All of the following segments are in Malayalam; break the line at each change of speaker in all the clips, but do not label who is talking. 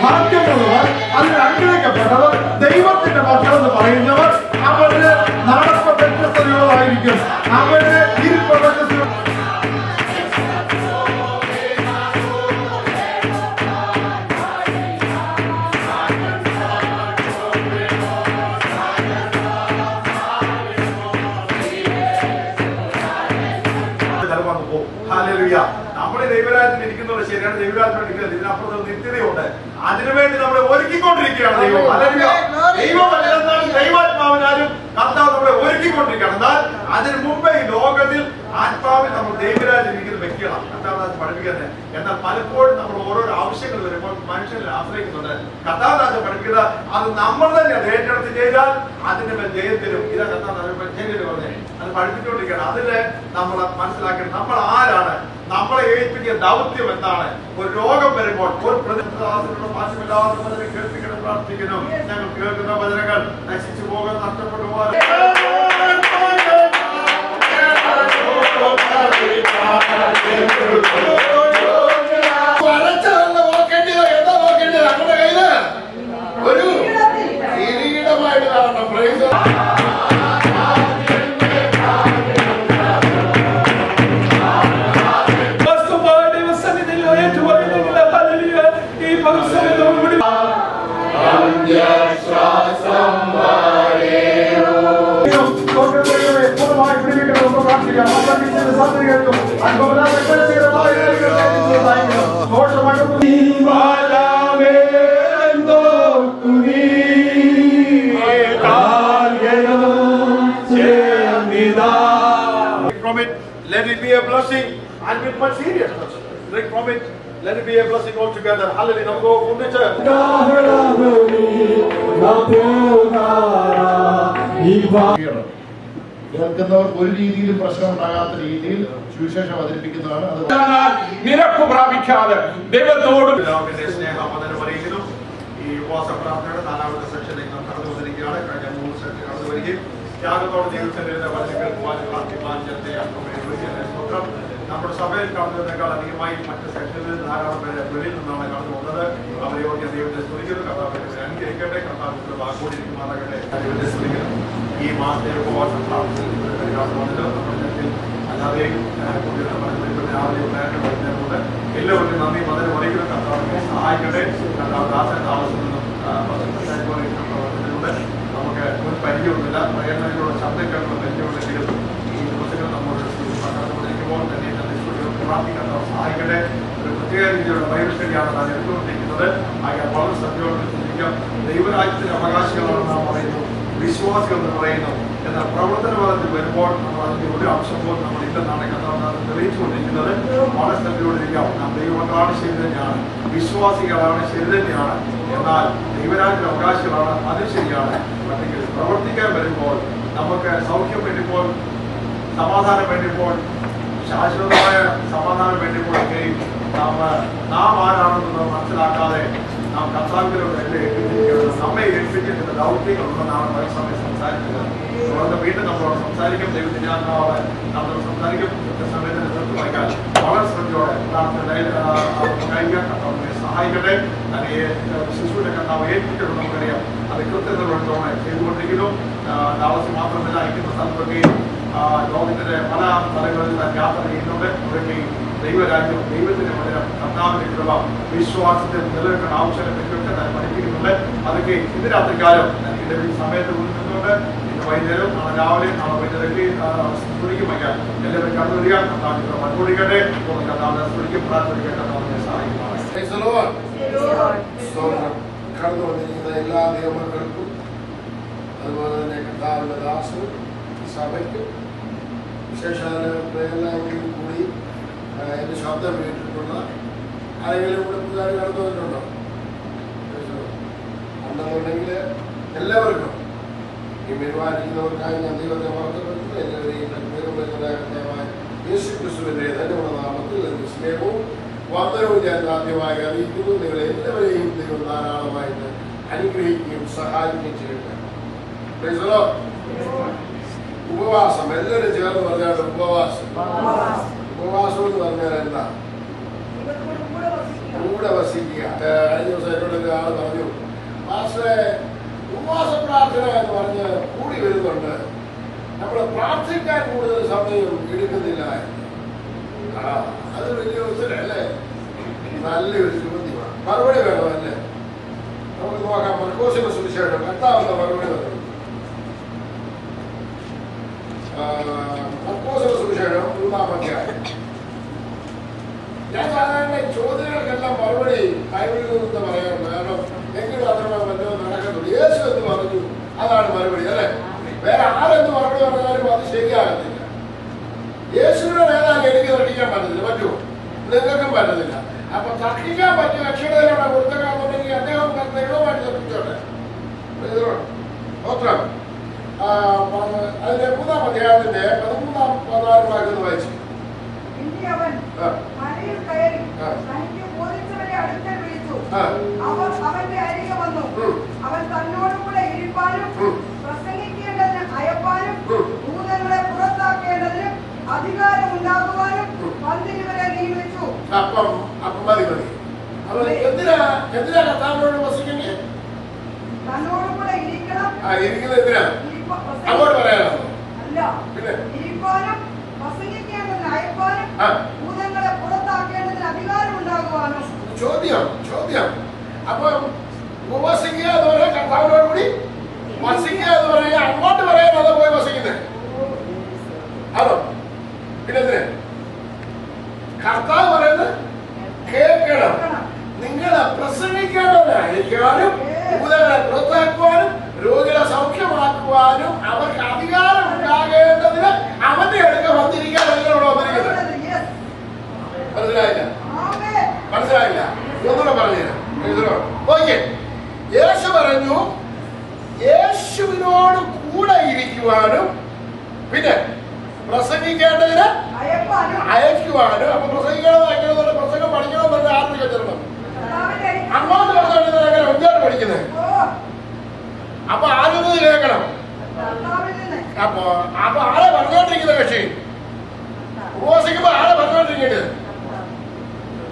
ഭാഗ്യമുള്ളവർ, അതിൽ അനുഗ്രഹിക്കപ്പെട്ടവർ, ദൈവത്തിന്റെ മക്കളെന്ന് പറയുന്നവർ അവരുടെ നടപ്പ് വ്യത്യസ്തതയുള്ളതായിരിക്കും. അവരുടെ ഇരിപ്പ് വ്യത്യസ്ത. നമ്മുടെ ദൈവരാജ്യത്തിൽ ഇരിക്കുന്നത് ശരിയാണ്, ദൈവരാജ്യം ഇരിക്കുന്നത്. ഇതിനപ്പുറത്ത് നിത്യതയുണ്ട്. അതിനുവേണ്ടി നമ്മളെ ഒരുക്കിക്കൊണ്ടിരിക്കുകയാണ് ദൈവം. ദൈവാത്മാവിനാലും കർത്താവ് നമ്മളെ ഒരുക്കിക്കൊണ്ടിരിക്കുകയാണ്. എന്നാൽ അതിന് മുമ്പേ ഈ ലോകത്തിൽ ആത്മാവിൽ നമ്മൾ ദൈവരാജ്യം ഇരിക്കുന്ന വ്യക്തികളാണ് കർത്താവ്ദാസ് പഠിപ്പിക്കുന്നത്. എന്നാൽ പലപ്പോഴും നമ്മൾ ഓരോരോ ആവശ്യങ്ങൾ വരുമ്പോൾ മനുഷ്യനെ ആശ്രയിക്കുന്നുണ്ട്. കർത്താവ്ദാസ് പഠിപ്പിക്കുന്നത് അത് നമ്മൾ തന്നെ അത് ഏറ്റെടുത്ത് ചെയ്താൽ അതിന്റെ മേൽ ജയത്തിലും ഇതാ കർത്താവ് പറഞ്ഞേ അത് പഠിപ്പിച്ചുകൊണ്ടിരിക്കുകയാണ്. അതില് നമ്മൾ മനസ്സിലാക്കണം നമ്മൾ ആരാണ്, നമ്മളെ ഏൽപ്പിക്കുന്ന ദൗത്യം എന്താണ്. ഒരു രോഗം വരുമ്പോൾ ഒരു മാറ്റമില്ലാതെ കേൾപ്പിക്കണം പ്രാർത്ഥിക്കുന്നു. ഞങ്ങൾ കേൾക്കുന്ന വചനങ്ങൾ നശിച്ചു പോകാൻ നഷ്ടപ്പെട്ടു പോകാൻ നമ്മുടെ കയ്യില് ഒരു കിരീടമായിട്ട് കാണണം. Let it be a blessing and with much seriousness. Drink from it. Let it be a blessing altogether. Hallelujah. Now go ഒന്നിച്ച് കേൾക്കുന്നവർക്ക് ഒരു രീതിയിലും പ്രശ്നം ഉണ്ടാകാത്ത രീതിയിൽ സുവിശേഷം അവതരിപ്പിക്കുന്നതാണ്. നിരപ്പ് പ്രാപിക്കാതെ ദൈവത്തോട് സ്നേഹം അറിയിക്കുന്നു. ഈ ഉപവാസ പ്രാർത്ഥനയുടെ 4ാമത്തെ സെക്ഷനിലേക്ക് നാം കടന്നു വന്നിരിക്കുകയാണ്. കഴിഞ്ഞ 3 സെക്ഷൻ കടന്നു വരികയും ത്യാഗത്തോടെ ദൈവത്തിന്റെ വചനങ്ങൾ സ്തോത്രം. നമ്മുടെ സഭയിൽ കടന്നതിനേക്കാൾ അധികമായി മറ്റ് സെക്ഷനിൽ ധാരാളം പേര് വെളിയിൽ നിന്നാണ് കടന്നു വന്നത്. അവരെയോട് ഞാൻ ദൈവത്തെ സ്തുതിക്കുന്നു. കർത്താവിനെ അനുഗ്രഹിക്കട്ടെ. കർത്താവിന്റെ വാക്കോടിരിക്കുമാറാകട്ടെ. ദൈവത്തെ സ്തുതിക്കുന്നു. ഈ മാസത്തെ ഉപവാസ പ്രാർത്ഥനയിൽ കടന്നു വന്നത് നമ്മുടെ ജനത്തിൽ അല്ലാതെയും രാവിലെ വരുന്നതുകൊണ്ട് എല്ലാവർക്കും നന്ദി മധുരം അറിയിക്കുന്നു. കർത്താവിനെ സഹായിക്കട്ടെ. കർത്താവ് ദാസൻ താമസത്തിൽ നിന്നും നമുക്ക് ഒരു പരിചയമൊന്നുമില്ല. പ്രയത്നത്തിലൂടെ ശബ്ദം കേൾക്കുന്ന പരിചയമുണ്ടെങ്കിലും ഈ ദിവസങ്ങൾ നമ്മോട് കടന്നുകൊണ്ടിരിക്കുമ്പോൾ തന്നെ പ്രാർത്ഥിക്കാൻ സഹായിക്കട്ടെ. ഒരു പ്രത്യേക രീതിയിലുള്ള ബൈബിൾ സ്റ്റഡിയാണ് നാം എടുത്തുകൊണ്ടിരിക്കുന്നത്. ആകെ വളരെ ശ്രദ്ധയോടെ ചിന്തിക്കാം. ദൈവരാജ്യത്തിന്റെ അവകാശികളാണ് നാം പറയുന്നു, വിശ്വാസികൾ എന്ന് പറയുന്നു. എന്നാൽ പ്രവർത്തന ഫലത്തിൽ വരുമ്പോൾ നമ്മൾ അതിന്റെ ഒരു അംശം പോലും നമ്മൾ ഇല്ലെന്നാണ് കർത്താവ് തെളിയിച്ചുകൊണ്ടിരിക്കുന്നത്. വളരെ ശ്രദ്ധയോടിരിക്കാം. നാം ദൈവമക്കളാണ് ശരി തന്നെയാണ്, വിശ്വാസികളാണ് ശരി തന്നെയാണ്. എന്നാൽ ദൈവരാജ്യത്തിന്റെ അവകാശികളാണ്, അത് ശരിയാണ്. അല്ലെങ്കിൽ പ്രവർത്തിക്കാൻ വരുമ്പോൾ നമുക്ക് സൗഖ്യം വേണ്ടിപ്പോൾ, സമാധാനം വേണ്ടിപ്പോൾ, ശാശ്വതമായ സമാധാനം വേണ്ടിപ്പോഴൊക്കെയും നാം ആരാണെന്ന് മനസ്സിലാക്കാതെ നാം കർത്താവിനോട് എന്നെ ഏൽപ്പിച്ചിരിക്കുന്നത്, നമ്മെ ഏൽപ്പിച്ചിട്ടുള്ള ദൗത്യങ്ങളുണ്ടെന്നാണ് പല സമയം സംസാരിക്കുന്നത്. തുടർന്ന് വീണ്ടും നമ്മളോട് സംസാരിക്കും. ദൈവത്തിന്റെ ആത്മാവ് നമ്മളോട് സംസാരിക്കും. സമയത്തിന് നിർത്തി വായിക്കാൻ വളരെ ശ്രദ്ധയോടെ കഴിക്കാൻ കർത്താവിനെ സഹായിക്കട്ടെ. ശിശുവിന്റെ കർത്താവ് ഏൽപ്പിച്ചിട്ടുണ്ട്. നമുക്കറിയാം അത് കൃത്യതയോടെ ചെയ്തുകൊണ്ടിരിക്കുന്നു. താമസം മാത്രമല്ല, അയക്കുന്ന സ്ഥലത്തൊക്കെയും ലോകത്തിന്റെ പല സ്ഥലങ്ങളിൽ യാത്ര ചെയ്യുന്നുണ്ട്. അവിടെയൊക്കെയും ദൈവരാജ്യം, ദൈവത്തിന്റെ മന്ദിരം, കർത്താവിന്റെ കൃപ, വിശ്വാസത്തിൽ നിലനിൽക്കുന്ന ആവശ്യം തെറ്റൊക്കെ തന്നെ പഠിപ്പിക്കുന്നുണ്ട്. അതൊക്കെ ഇന്ന് രാത്രികാലം എനിക്ക് സമയത്ത് നിന്നുകൊണ്ട് ഇന്ന് വൈകുന്നേരം, നാളെ രാവിലെ, നാളെ വൈകുന്നേരമൊക്കെ സ്തുതിക്കും വയ്ക്കാൻ എല്ലാവരും കടന്നു വരിക. കർത്താവിന്റെ മൺകൂടിക്കട്ടെ. കർത്താവിനെ സ്തുതിക്കും പ്രാർത്ഥിക്കാൻ കർത്താവിനെ സഹായിക്കും.
കടന്നു വന്നിരിക്കുന്ന എല്ലാ നിയമങ്ങൾക്കും അതുപോലെ തന്നെ കർത്താവിന്റെ ദാസനും സഭയ്ക്കും വിശേഷാൽ പ്രേരണയും കൂടി എൻ്റെ ശബ്ദം കേട്ടിട്ടുള്ള ആരെങ്കിലും കൂടെ പുതുതായി കടന്നു വന്നിട്ടുണ്ടോ? ഉണ്ടെന്നുണ്ടെങ്കിൽ എല്ലാവർക്കും ഈ പെരുമാറിക്കുന്നവർക്കായി ഞാൻ ദൈവത്തെ മറക്കപ്പെടുന്നു. എല്ലാവരെയും യേശു ക്രിസ്തുവിന്റെ ധന്യമുള്ള നാമത്തിൽ സ്നേഹവും വന്ദനവും ഞാൻ ആദ്യമായി അറിയിക്കുന്നു. നിങ്ങൾ എല്ലാവരെയും ദൈവം ധാരാളമായിട്ട് അനുഗ്രഹിക്കുകയും സഹായിക്കുകയും ചെയ്യട്ടെ. ഉപവാസം എല്ലാവരും ചേർന്ന് പറഞ്ഞാൽ ഉപവാസം. ഉപവാസം എന്ന് പറഞ്ഞാൽ എന്താ? കൂടെ വസിക്കുക. കഴിഞ്ഞ ദിവസം എന്നോട് ഒരാൾ പറഞ്ഞു, മാസ്റ്ററെ ഉപവാസ പ്രാർത്ഥന എന്ന് പറഞ്ഞ് കൂടി വരുന്നുണ്ട്, നമ്മൾ പ്രാർത്ഥിക്കാൻ കൂടുതൽ സമയം എടുക്കുന്നില്ല. അത് വലിയ ഉത്തരല്ലേ? നല്ലൊരു ചോദ്യമാണ്. മറുപടി വേണം അല്ലേ? നമുക്ക് നോക്കാം. മർക്കോസിന്റെ സുവിശേഷം 10-ാമത്തെ മറുപടി പറഞ്ഞു. മർക്കോസിന്റെ സുവിശേഷം 3-ാം അധ്യായം. ഞാൻ സാധാരണ ചോദ്യങ്ങൾക്കെല്ലാം മറുപടി ബൈബിളിൽ നിന്ന് പറയാറുണ്ട്. കാരണം എങ്കിൽ മാത്രമേ വല്ലതും നടക്കത്തുള്ളൂ. യേശു എന്ന് പറഞ്ഞു, അതാണ് മറുപടി അല്ലെ? വേറെ ആരെന്ന് മറുപടി പറഞ്ഞാലും അത് ശരിയാകത്തില്ല. യേശുവിനെ വേദന എനിക്ക് തർക്കിക്കാൻ പറ്റത്തില്ല. പറ്റുമോ? നിങ്ങൾക്കും പറ്റത്തില്ല. അപ്പൊ തർക്കിക്കാൻ പറ്റിയ അക്ഷരതയോടെ കൊടുത്തേക്കാന്നുണ്ടെങ്കിൽ അദ്ദേഹം ദൈവമായിട്ട് തർക്കിച്ചോട്ടെ. നോക്കാം. അതിന്റെ 3-ാം അധ്യായത്തിന്റെ 13-14 വാക്യം വായിച്ചു.
അവന്റെ അരികെ വന്നു. അവൻ തന്നോടുകൂടെ ഇരിപ്പാനും പ്രസംഗിക്കേണ്ടതിന് അയപ്പാനും ദൂതങ്ങളെ പുറത്താക്കേണ്ടതിന് അധികാരം ഉണ്ടാകുവാനും പന്തിരുവരെ നിയമിച്ചു. തന്നോടുകൂടെ ഇരിക്കണം. അല്ല, ഇരിപ്പാനും പ്രസംഗിക്കേണ്ടതിന് അയപ്പാനും ഭൂതങ്ങളെ പുറത്താക്കേണ്ടതിന് അധികാരം ഉണ്ടാകുവാനും.
ചോദ്യം. അപ്പം ഉപവസിക്കുക എന്ന് പറയാൻ കർത്താവിനോട് കൂടി വസിക്കുക എന്ന് പറയാൻ അങ്ങോട്ട് പറയാൻ അത് പോയി വസിക്കുന്നത് ആണോ? പിന്നെ കർത്താവ് പറയുന്നത് കേൾക്കണം. നിങ്ങളെ പ്രസംഗിക്കേണ്ടവരായിരിക്കാനും ഭൂതങ്ങളെ പുറത്താക്കുവാനും രോഗികളെ സൗഖ്യമാക്കുവാനും അവർക്ക് അധികാരം ഉണ്ടാകേണ്ടതിന് അവന്റെ അടുക്ക വന്നിരിക്കാൻ നിങ്ങളോട് വന്നിരിക്കുന്നത്. മനസ്സിലായില്ല? ഒന്നുകൂടെ പറഞ്ഞുതരാം. ഓക്കെ. യേശു പറഞ്ഞു യേശുവിനോട് കൂടെ ഇരിക്കുവാനും പിന്നെ പ്രസംഗിക്കേണ്ടതിന് അയക്കുവാനും. അപ്പൊ പ്രസംഗിക്കണമെന്ന് പ്രസംഗം പഠിക്കണമെന്ന് ആർക്ക് ചെല്ലണം? അങ്ങോട്ട് പറഞ്ഞിട്ട് എങ്ങനെ ഒന്നോട്ട് പഠിക്കുന്നത്? അപ്പൊ ആരും കേൾക്കണം. അപ്പൊ ആരെ പറഞ്ഞോണ്ടിരിക്കുന്ന കക്ഷി? ഉപവസിക്കുമ്പോ ആരെ പറഞ്ഞോണ്ടിരിക്കേണ്ടത്?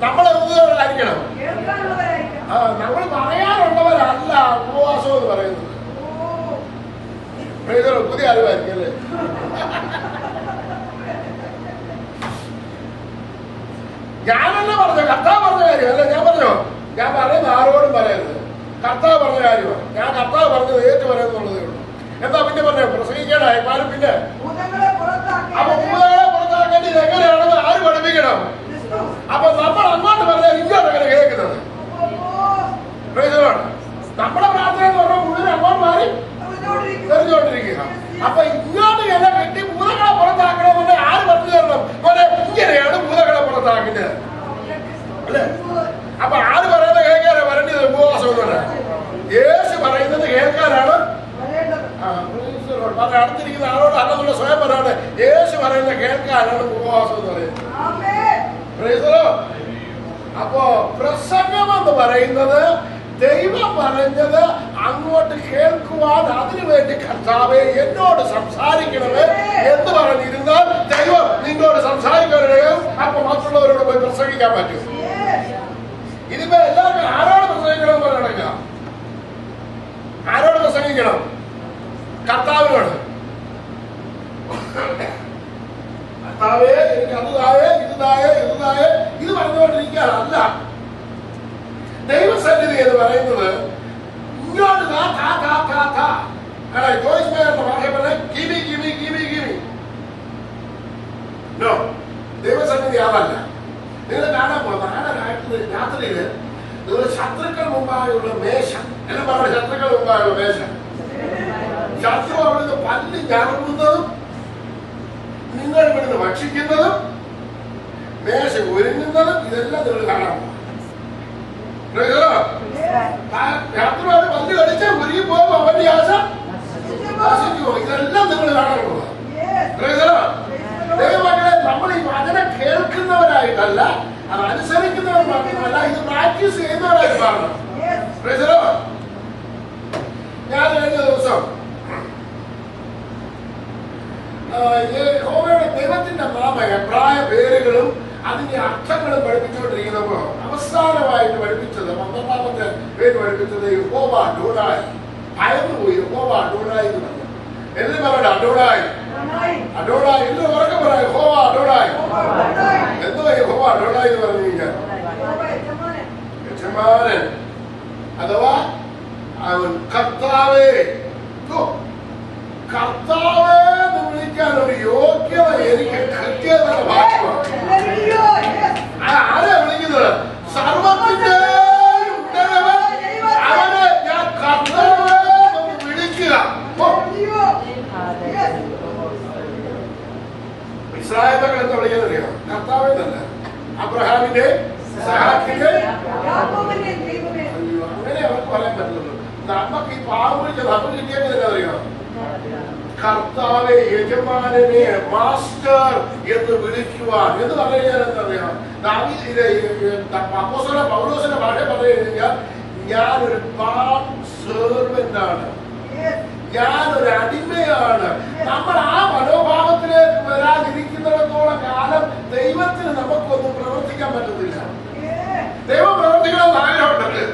നമ്മളെന്തായിരിക്കണം? നമ്മൾ പറയാനുള്ളവരല്ല ഉപവാസം എന്ന് പറയുന്നത്. പുതിയ അറിവായിരിക്കും അല്ലേ? ഞാനല്ല പറഞ്ഞ, കർത്താവ് പറഞ്ഞ കാര്യം അല്ല ഞാൻ പറഞ്ഞോ. ഞാൻ പറയുന്നത് ആരോടും പറയരുത്. കർത്താവ് പറഞ്ഞ കാര്യമാണ്. ഞാൻ കർത്താവ് പറഞ്ഞത് ഏറ്റു പറയുന്നുള്ളതേ ഉള്ളൂ. എന്താ പിന്നെ പറഞ്ഞ പ്രസംഗിക്കാനായി പാലും പിന്നെ അപ്പൊ ഭൂതങ്ങളെ പുറത്താക്കേണ്ടത് എങ്ങനെയാണെന്ന് ആര് പഠിപ്പിക്കണം? അപ്പൊ നമ്മൾ അങ്ങോട്ട് പറഞ്ഞാൽ ഇങ്ങോട്ട് അങ്ങനെ കേൾക്കുന്നത്. നമ്മുടെ പ്രാർത്ഥന എന്ന് പറഞ്ഞാൽ മുഴുവൻ അങ്ങോട്ട് മാറി തെറിഞ്ഞുകൊണ്ടിരിക്കുക. അപ്പൊ ഇങ്ങോട്ട് എന്നെ കെട്ടി ഭൂതങ്ങളെ പുറത്താക്കണമെന്ന് ആര് പറഞ്ഞു തരണം? ഇങ്ങനെയാണ് ഭൂതങ്ങളെ പുറത്താക്കുന്നത് അല്ലേ? അപ്പൊ ആര് പറയുന്നത് കേൾക്കാനാണ് വരേണ്ടത്? ഉപവാസം എന്ന് പറയാം. യേശു പറയുന്നത് കേൾക്കാനാണ്. അടുത്തിരിക്കുന്ന ആളോട് അല്ലെന്നുള്ള സ്വയം പറയാണ്. യേശു പറയുന്നത് കേൾക്കാനാണ് ഉപവാസം എന്ന് പറയുന്നത്. അപ്പോ പ്രസംഗം എന്ന് പറയുന്നത് ദൈവം പറഞ്ഞത് അങ്ങോട്ട് കേൾക്കുവാൻ, അതിനുവേണ്ടി കർത്താവേ എന്നോട് സംസാരിക്കണമേ എന്ന് പറഞ്ഞിരുന്നാൽ ദൈവം നിന്നോട് സംസാരിക്കാനും അപ്പൊ മറ്റുള്ളവരോട് പോയി പ്രസംഗിക്കാൻ പറ്റും. ഇതിപ്പോ എല്ലാവർക്കും ആരോട് പ്രസംഗിക്കണം പറയണില്ല. ആരോട് പ്രസംഗിക്കണം? കർത്താവിനോട്. കർത്താവേ എനിക്ക് അതുതായേ ഇതുതായേ ഇത് പറഞ്ഞുകൊണ്ടിരിക്കാനല്ല. ദൈവസന്നിധി എന്ന് പറയുന്നത് ഇങ്ങോട്ട് ജോയ്സ് മേയറിന്റെ ഭാഷ പറഞ്ഞ ഗിമി. നോ, ദൈവസന്നിധി അതല്ല. നിങ്ങൾ കാണാൻ പോകുന്ന രാത്രിയില് നിങ്ങൾ ശത്രുക്കൾ മുമ്പായുള്ള മേശ എന്ന് പറഞ്ഞ ശത്രുക്കൾ മുമ്പായുള്ള മേശ, ശത്രു അവിടുന്ന് പല്ല് ഞറങ്ങുന്നതും നിങ്ങൾ ഇവിടുന്ന് ഭക്ഷിക്കുന്നതും മേശ ഒരുങ്ങുന്നതും ഇതെല്ലാം നിങ്ങൾ കാണാൻ പോകും. ശത്രുവാണ് പല്ല് കടിച്ചാൽ ഒരുങ്ങി പോകും. അവന്റെ ആശ ഇതെല്ലാം നിങ്ങൾ കാണാൻ പോകുക. ദൈവമക്കളെ, നമ്മൾ ഈ വചനം കേൾക്കുന്നവരായിട്ടല്ല, അത് അനുസരിക്കുന്നവർ മാത്രമല്ല, ഇത് പ്രാക്ടീസ് ചെയ്യുന്നവരായിട്ട് മാറണം. ഞാൻ കഴിഞ്ഞ ദിവസം യഹോവയുടെ ദൈവത്തിന്റെ പ്രായ പേരുകളും അതിന്റെ അർത്ഥങ്ങളും പഠിപ്പിച്ചുകൊണ്ടിരിക്കുന്നപ്പോ അവസാനമായിട്ട് പഠിപ്പിച്ചത് 12ാമത്തെ പേര് പഠിപ്പിച്ചത് യഹോവ അഡോണായി. ഭയന്നുപോയി. യഹോവ അഡോണായി എന്ന് പറഞ്ഞു. എന്ന് പറയട്ടെ, അഡോണായി അഡോണായി എന്ന് ഉറക്കെ പറയാം. യഹോവ അഡോണായി. എന്തോ യഹോവ അഡോണായി എന്ന് പറഞ്ഞു കഴിഞ്ഞാൽ യജമാനൻ അഥവാ അവൻ കർത്താവേ. കർത്താവേ എന്ന് വിളിക്കാൻ ഒരു യോഗ്യത എനിക്ക് കൃത്യതയുടെ ഭാഗ്യമാണ്. ആരെ വിളിക്കുന്നത്? സർവത്തിന്റെ അവനെ ഞാൻ കർത്താവേ എന്ന് വിളിക്കുക. ഇസ്രായേൽ മക്കൾ എന്താ വിളിക്കാനറിയാം? കർത്താവേ എന്നല്ല, അബ്രഹാമിന്റെ സഹാക്കിന്റെ. അങ്ങനെ അവർക്ക് പറയാൻ പറ്റുള്ളൂ. നമുക്ക് ഈ പാവം വിളിച്ചത് അപ്പൊ കിട്ടിയത് തന്നെ അറിയാം. കർത്താവെ, യജമാനനെ, മാസ്റ്റർ എന്ന് വിളിക്കുവാൻ എന്ന് പറഞ്ഞു കഴിഞ്ഞാൽ എന്താ പറയാ? പൗലോസിന്റെ ഭാഷ പറഞ്ഞു കഴിഞ്ഞാൽ ഞാനൊരു സെർവന്റ് ആണ്, ഞാനൊരു അടിമയാണ്. നമ്മൾ ആ മനോഭാവത്തിലേക്ക് വരാതിരിക്കുന്നിടത്തോളം കാലം ദൈവത്തിന് നമുക്കൊന്നും പ്രവർത്തിക്കാൻ പറ്റത്തില്ല. ദൈവം പ്രവർത്തിക്കണമെന്ന് ആഗ്രഹമുണ്ടല്ലേ?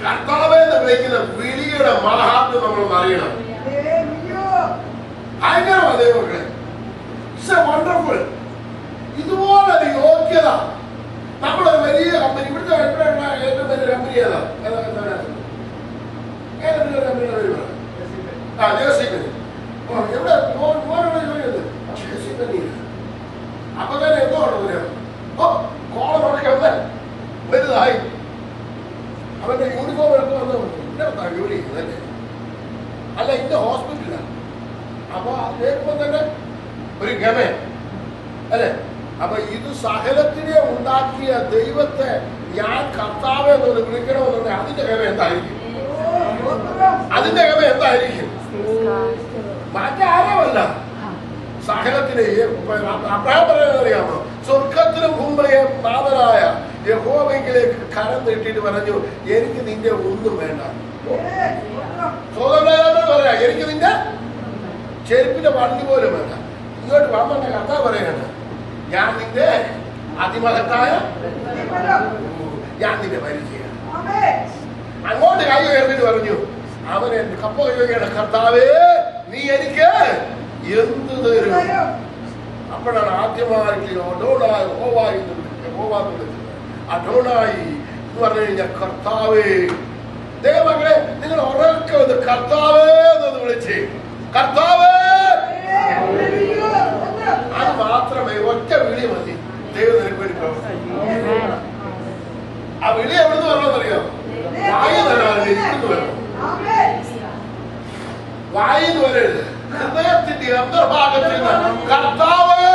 കർത്താവെ എന്ന് വിളിക്കുന്ന വിളിയുടെ മഹാത്മ്യം നമ്മൾ അറിയണം. ഭയങ്കരമാണ് ദൈവമക്കളെ. It's A wonderful. ഇതുപോലൊരു യോഗ്യത നമ്മളൊരു വലിയ കമ്പനി, ഇവിടുത്തെ ഏറ്റവും വലിയ കമ്പനി ഏതാ? ഏതെങ്കിലും കമ്പനിയുടെ പേര് പറ. ജേഴ്സിബനി. എവിടെ മോനോട് ജോലി ചെയ്ത്? ജേഴ്സിബനിയില്ല. അപ്പൊ തന്നെ എന്തോ പറയാം, കോളറൊക്കെ വലുതായി അവന്റെ യൂണിഫോം എടുത്ത് വന്ന് ഇന്നത്തെ ജോലി ചെയ്യുന്നല്ലേ, അല്ല ഇന്ന ഹോസ്പിറ്റലാണ്. അപ്പൊ അത് കേൾക്കുമ്പോ തന്നെ ഒരു ഗമ അല്ലെ? അപ്പൊ ഇത് സകലത്തിനെ ഉണ്ടാക്കിയ ദൈവത്തെ ഞാൻ കർത്താവെ എന്ന് വിളിക്കണമെന്നുണ്ടെങ്കിൽ അതിന്റെ ഗമ എന്തായിരിക്കും? അതിന്റെ ഗമ എന്തായിരിക്കും? മറ്റാരമല്ല, സകലത്തിനെയും അബ്രഹാം പറയുന്നത് അറിയാമോ? സ്വർഗത്തിനും ഭൂമിയും നാഥനായ യഹോവയിലേക്ക് കരം നീട്ടിയിട്ട് പറഞ്ഞു, എനിക്ക് നിന്റെ ഒന്നും വേണ്ട. പറയാ, എനിക്ക് നിന്റെ ചെരുപ്പിന്റെ വണ്ടി പോലും വേണ്ട. ഇങ്ങോട്ട് വന്ന കഥ പറയാണ്, ഞാൻ നിന്റെ അതിമഹത്തായ, ഞാൻ നിന്റെ പരിചയം. അങ്ങോട്ട് കൈ ഉയർന്നിട്ട് പറഞ്ഞു, അവൻ എന്റെ കപ്പ കൈയാണ്, കർത്താവേ നീ എനിക്ക് എന്ത് തരും? അപ്പോഴാണ് ആദ്യമായിട്ട് അഡോണായി ഹോവായി എന്ന് വിളിച്ചത്. അഡോണായി എന്ന് പറഞ്ഞു കഴിഞ്ഞാൽ കർത്താവേ. ദൈവമക്കളെ, നിങ്ങൾ ഉറക്കെ വന്ന് കർത്താവേ എന്ന് വിളിച്ച്, കർത്താവേ. അത് മാത്രമേ, ഒറ്റ വിളി മതി ദൈവം നിനക്ക് വേണ്ടി പ്രവർത്തിക്കും. ആ വിളി എവിടുന്ന് വരണമെന്നറിയാം? വായു തരാൻ വരണം. വായിന്ന് വരരുത്, ഹൃദയത്തിന്റെ അന്തർഭാഗത്തിൽ നിന്ന് കർത്താവേ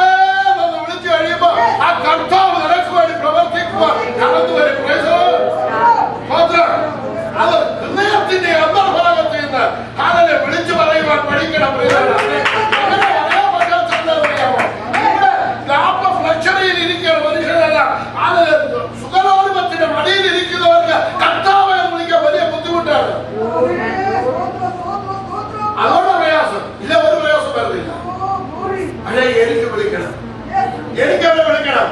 എന്ന് വിളിച്ചു കഴിയുമ്പോ ആ കർത്താവ് നിനക്ക് വേണ്ടി പ്രവർത്തിക്കുവാൻ കടന്നു വരും. അത് ഹൃദയത്തിന്റെ അന്തർഭാഗത്തിൽ നിന്ന് അതിനെ വിളിച്ചു പറയുവാൻ പഠിക്കണം. ലക്ഷറിയിൽ ഇരിക്കുന്ന മനുഷ്യരല്ല, അതിന് സുഖലോലുപത്തിന്റെ മടിയിൽ ഇരിക്കുന്നവർക്ക് കർത്താവ് എന്ന് വിളിക്കാൻ വലിയ ബുദ്ധിമുട്ടാണ്. അതോടെ പ്രയാസം ഇല്ല, ഒരു പ്രയാസം വരുന്നില്ല. പക്ഷേ എനിക്ക് വിളിക്കണം, എനിക്കവിടെ വിളിക്കണം.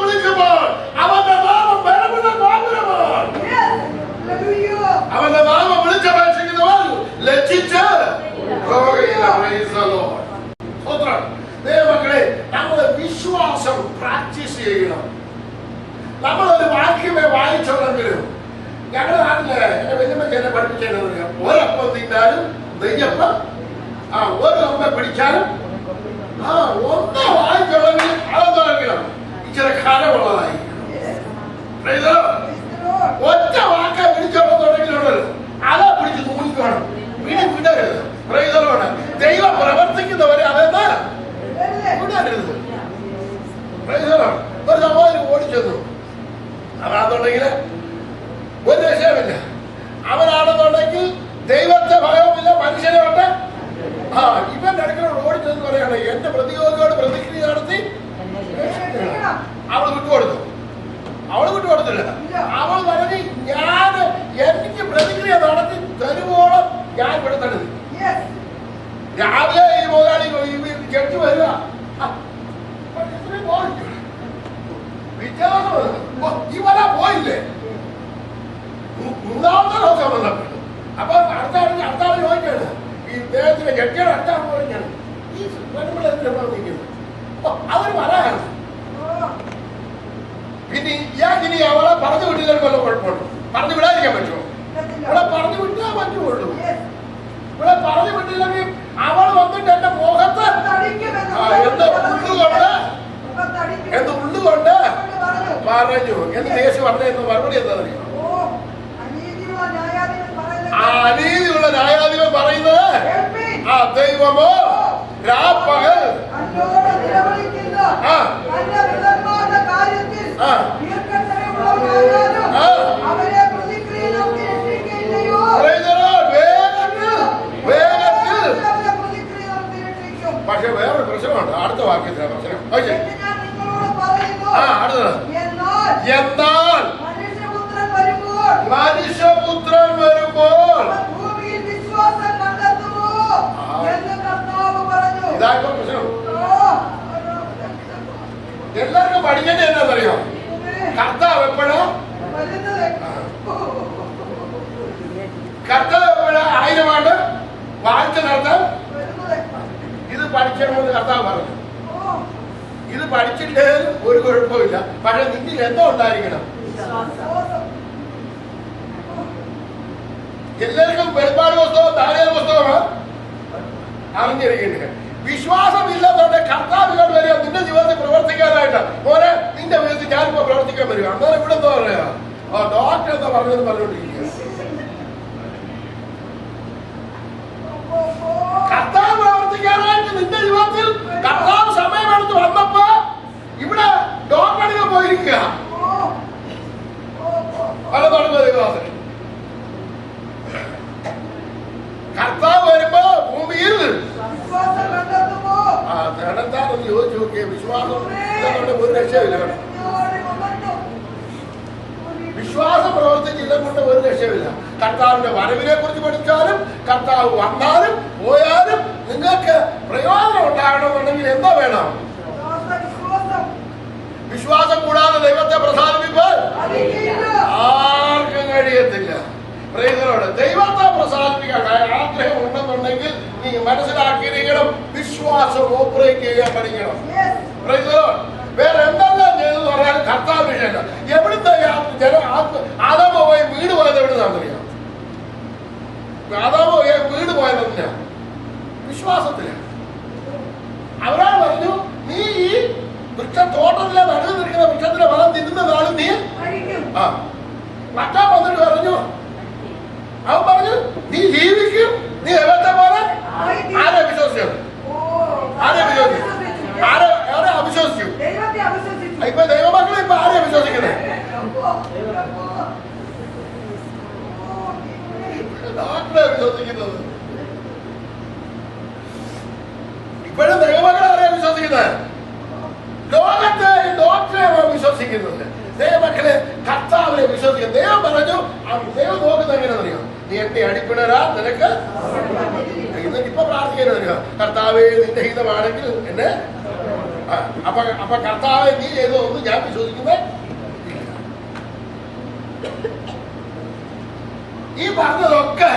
വിളിക്കുമ്പോൾ അവന്റെ നാമം ബലമുള്ള ഗോപുരമാണ്. അവന്റെ നാമം വിളിച്ചപേക്ഷിക്കുന്നവർ ലജ്ജിച്ച് ദൈവമക്കളെ, നമ്മൾ വിശ്വാസം പ്രാക്ടീസ് ചെയ്യണം. നമ്മളൊരു വാക്യമേ വായിച്ചോളെങ്കിലും, ഞങ്ങളുടെ നാട്ടില് എന്റെ വല്യമ്മക്ക് എന്നെ പഠിപ്പിച്ചറിയാം, ഒരപ്പം തിന്നാലും നെയ്യപ്പം, ഒരു അമ്മ പിടിച്ചാലും ഒന്ന് വായിച്ചോളെങ്കിലും അതൊന്നും ഇച്ചിരി കനമുള്ളതായിരിക്കണം. ഒറ്റ വാക്ക പിടിച്ചോളുന്നുണ്ടെങ്കിലുണ്ടല്ലോ അതാ പിടിച്ച് തൂങ്ങിക്കണം, വിടരുത്. ദൈവം പ്രവർത്തിക്കുന്നവരെ അതെന്താ വിടരുത്. ഒരു സഹോദരി ഓടിച്ചെന്നു, അതാണെന്നുണ്ടെങ്കിൽ ഒരു രക്ഷയുമില്ല. അവനാണെന്നുണ്ടെങ്കിൽ ദൈവത്തെ ഭയവുമില്ല, മനുഷ്യനെ കൊണ്ട് ഇവന്റെ അടുക്കളോട് ഓടിച്ചെന്ന് പറയാണ്, എന്റെ പ്രതിയോഗിയോട് ഇവരാ പോയില്ലേ? മൂന്നാമത്തെ ദിവസം വന്നപ്പോൾ അപ്പൊ അടുത്താൾ ചോദിക്കാണ്, ഈ ഇദ്ദേഹത്തിന്റെ ജഡ്ജിയുടെ അടുത്താണ് ചോദിക്കാണ്, ഈ പെണ്ണുമ്പിളെന്തിനാ നിൽക്കുന്നത്? അവര് പറയാനാണ്. പിന്നെ ഇയാൾക്കിനി അവളെ പറഞ്ഞു വിട്ടില്ലെങ്കിൽ വല്ല കുഴപ്പമുണ്ടോ? പറഞ്ഞു വിടാതിരിക്കാൻ പറ്റുമോ? ഇവിടെ പറഞ്ഞു വിട്ടാൽ പറ്റുള്ളൂ. ഇവിടെ പറഞ്ഞു വിട്ടില്ലെങ്കിൽ അവൾ വന്നിട്ട് എന്റെ മുഖത്ത് എന്ത് ഉള്ളുകൊണ്ട് പറഞ്ഞു എന്ന് ദേശം പറഞ്ഞ മറുപടി എന്താ അറിയാം? അനീതിയുള്ള ന്യായാധിപൻ പറയുന്നത് ആ ദൈവമോ രാപ്പകൽ പക്ഷെ വേറൊരു പ്രശ്നമുണ്ട്. അടുത്ത വാക്യത്തിലെ പ്രശ്നം. അടുത്തത് എന്നാൽ മനുഷ്യപുത്രൻ വരുമ്പോൾ ഇതാക്കും പ്രശ്നം. എല്ലാവർക്കും പഠിക്കേണ്ട എന്താണെന്നറിയോ? കർത്താവ് എപ്പോഴാ 1000 ആണ്ട് വാഴ്ച നടത്താൻ ഇത് പഠിക്കണമെന്ന് കർത്താവ് പറഞ്ഞു. ഇത് പഠിച്ചിട്ട് ഒരു കുഴപ്പമില്ല. പക്ഷെ നിന്നിൽ എന്തോ ഉണ്ടായിരിക്കണം. എല്ലാവർക്കും വെളിപ്പാട് പുസ്തകം ദാനിയേൽ പുസ്തകമാണ് അറിഞ്ഞിരിക്കുന്നത്. വിശ്വാസമില്ലാത്തവരുടെ കർത്താവുകൾ വരിക നിന്റെ ജീവിതത്തിൽ പ്രവർത്തിക്കാനായിട്ട്. മോനെ നിന്റെ ജീവിതത്തിൽ ഞാനിപ്പോ പ്രവർത്തിക്കാൻ വരിക. അന്നേരം ഇവിടെ എന്താ പറയാ? ഡോക്ടർ എന്താ പറഞ്ഞതെന്ന് പറഞ്ഞുകൊണ്ടിരിക്കുക. കർത്താവ് പ്രവർത്തിക്കാനായിട്ട് നിന്റെ ജീവിതത്തിൽ കർത്താവ് സമയമെടുത്ത് വന്നപ്പോ ഇവിടെ ഡോക്ടറിനെ പോയിരിക്കുക. പല തുടങ്ങുന്ന വിശ്വാസം കർത്താവ് വരുമ്പോ ഭൂമിയിൽ എന്താണെന്ന് ചോദിച്ചു നോക്കിയ വിശ്വാസം ഒരു രക്ഷയില്ല. വിശ്വാസം പ്രവർത്തിച്ചില്ല കൊണ്ട് ഒരു രക്ഷയില്ല. കർത്താവിന്റെ വരവിനെ കുറിച്ച് പഠിച്ചാലും കർത്താവ് വന്നാലും പോയാലും നിങ്ങൾക്ക് പ്രയോജനം ഉണ്ടാകണമെന്നുണ്ടെങ്കിൽ എന്താ വേണം? വിശ്വാസം കൂടാതെ ദൈവത്തെ പ്രസാദിപ്പിക്കാൻ ആർക്കും കഴിയത്തില്ല. പ്രൈസലോട് ദൈവത്തെ പ്രസാദിപ്പിക്കാൻ ആഗ്രഹം ഉണ്ടെന്നുണ്ടെങ്കിൽ നീ മനസ്സിലാക്കിയിരിക്കണം, വിശ്വാസം ഓപ്പറേറ്റ് ചെയ്യാൻ പഠിക്കണം. പ്രൈസലോട് വേറെ എന്തെല്ലാം ചെയ്തെന്ന് പറഞ്ഞാൽ കർത്താവ് വിഷയമില്ല. എവിടുത്തെ ആദാമോ പോയി വീട് പോയത് എവിടുന്നാണെന്നറിയാം? ആദാമോ വീട് പോയതെന്തിനാ? വിശ്വാസത്തിലാണ്. അവരാണ് പറഞ്ഞു, നീ ഈ വൃക്ഷത്തോട്ടത്തിലെ നടുവ് നിൽക്കുന്ന വൃക്ഷത്തിലെ ഫലം തിന്നുന്നതാണ് നീ. മറ്റാൻ വന്നിട്ട് പറഞ്ഞു, അവൻ പറഞ്ഞു നീ ജീവിക്കും, നീ ദൈവത്തെ പോലെ. ആരെ വിശ്വസിച്ചു? ആരെ വിശ്വസിച്ചു? ആരെ അവിശ്വസിച്ചു? ഇപ്പൊ ദൈവമക്കളെ ഇപ്പൊ ആരെയാ വിശ്വസിക്കുന്നത്? ഡോക്ടറെ വിശ്വസിക്കുന്നത്. ഇപ്പോഴും ദൈവമക്കളെ ആരെയാ വിശ്വസിക്കുന്നത്? ലോകത്തെ ഡോക്ടറെ വിശ്വസിക്കുന്നത്. ദൈവമക്കളെ കർത്താവിനെ വിശ്വസിക്കുക. ദൈവം പറഞ്ഞു, ദൈവം നോക്കുന്നത് എങ്ങനെയാണെന്നറിയോ? നീ എന്നെ അടിപ്പിണരാ നിനക്ക് ഇപ്പൊ പ്രാർത്ഥിക്കുന്നറിയോ? കർത്താവേ നിന്റെ ഹിതമാണെങ്കിൽ എന്നെ. അപ്പൊ കർത്താവെ നീ ചെയ്തതൊന്നും ഞാൻ വിശ്വസിക്കുന്നത്. ഈ പറഞ്ഞതൊക്കെ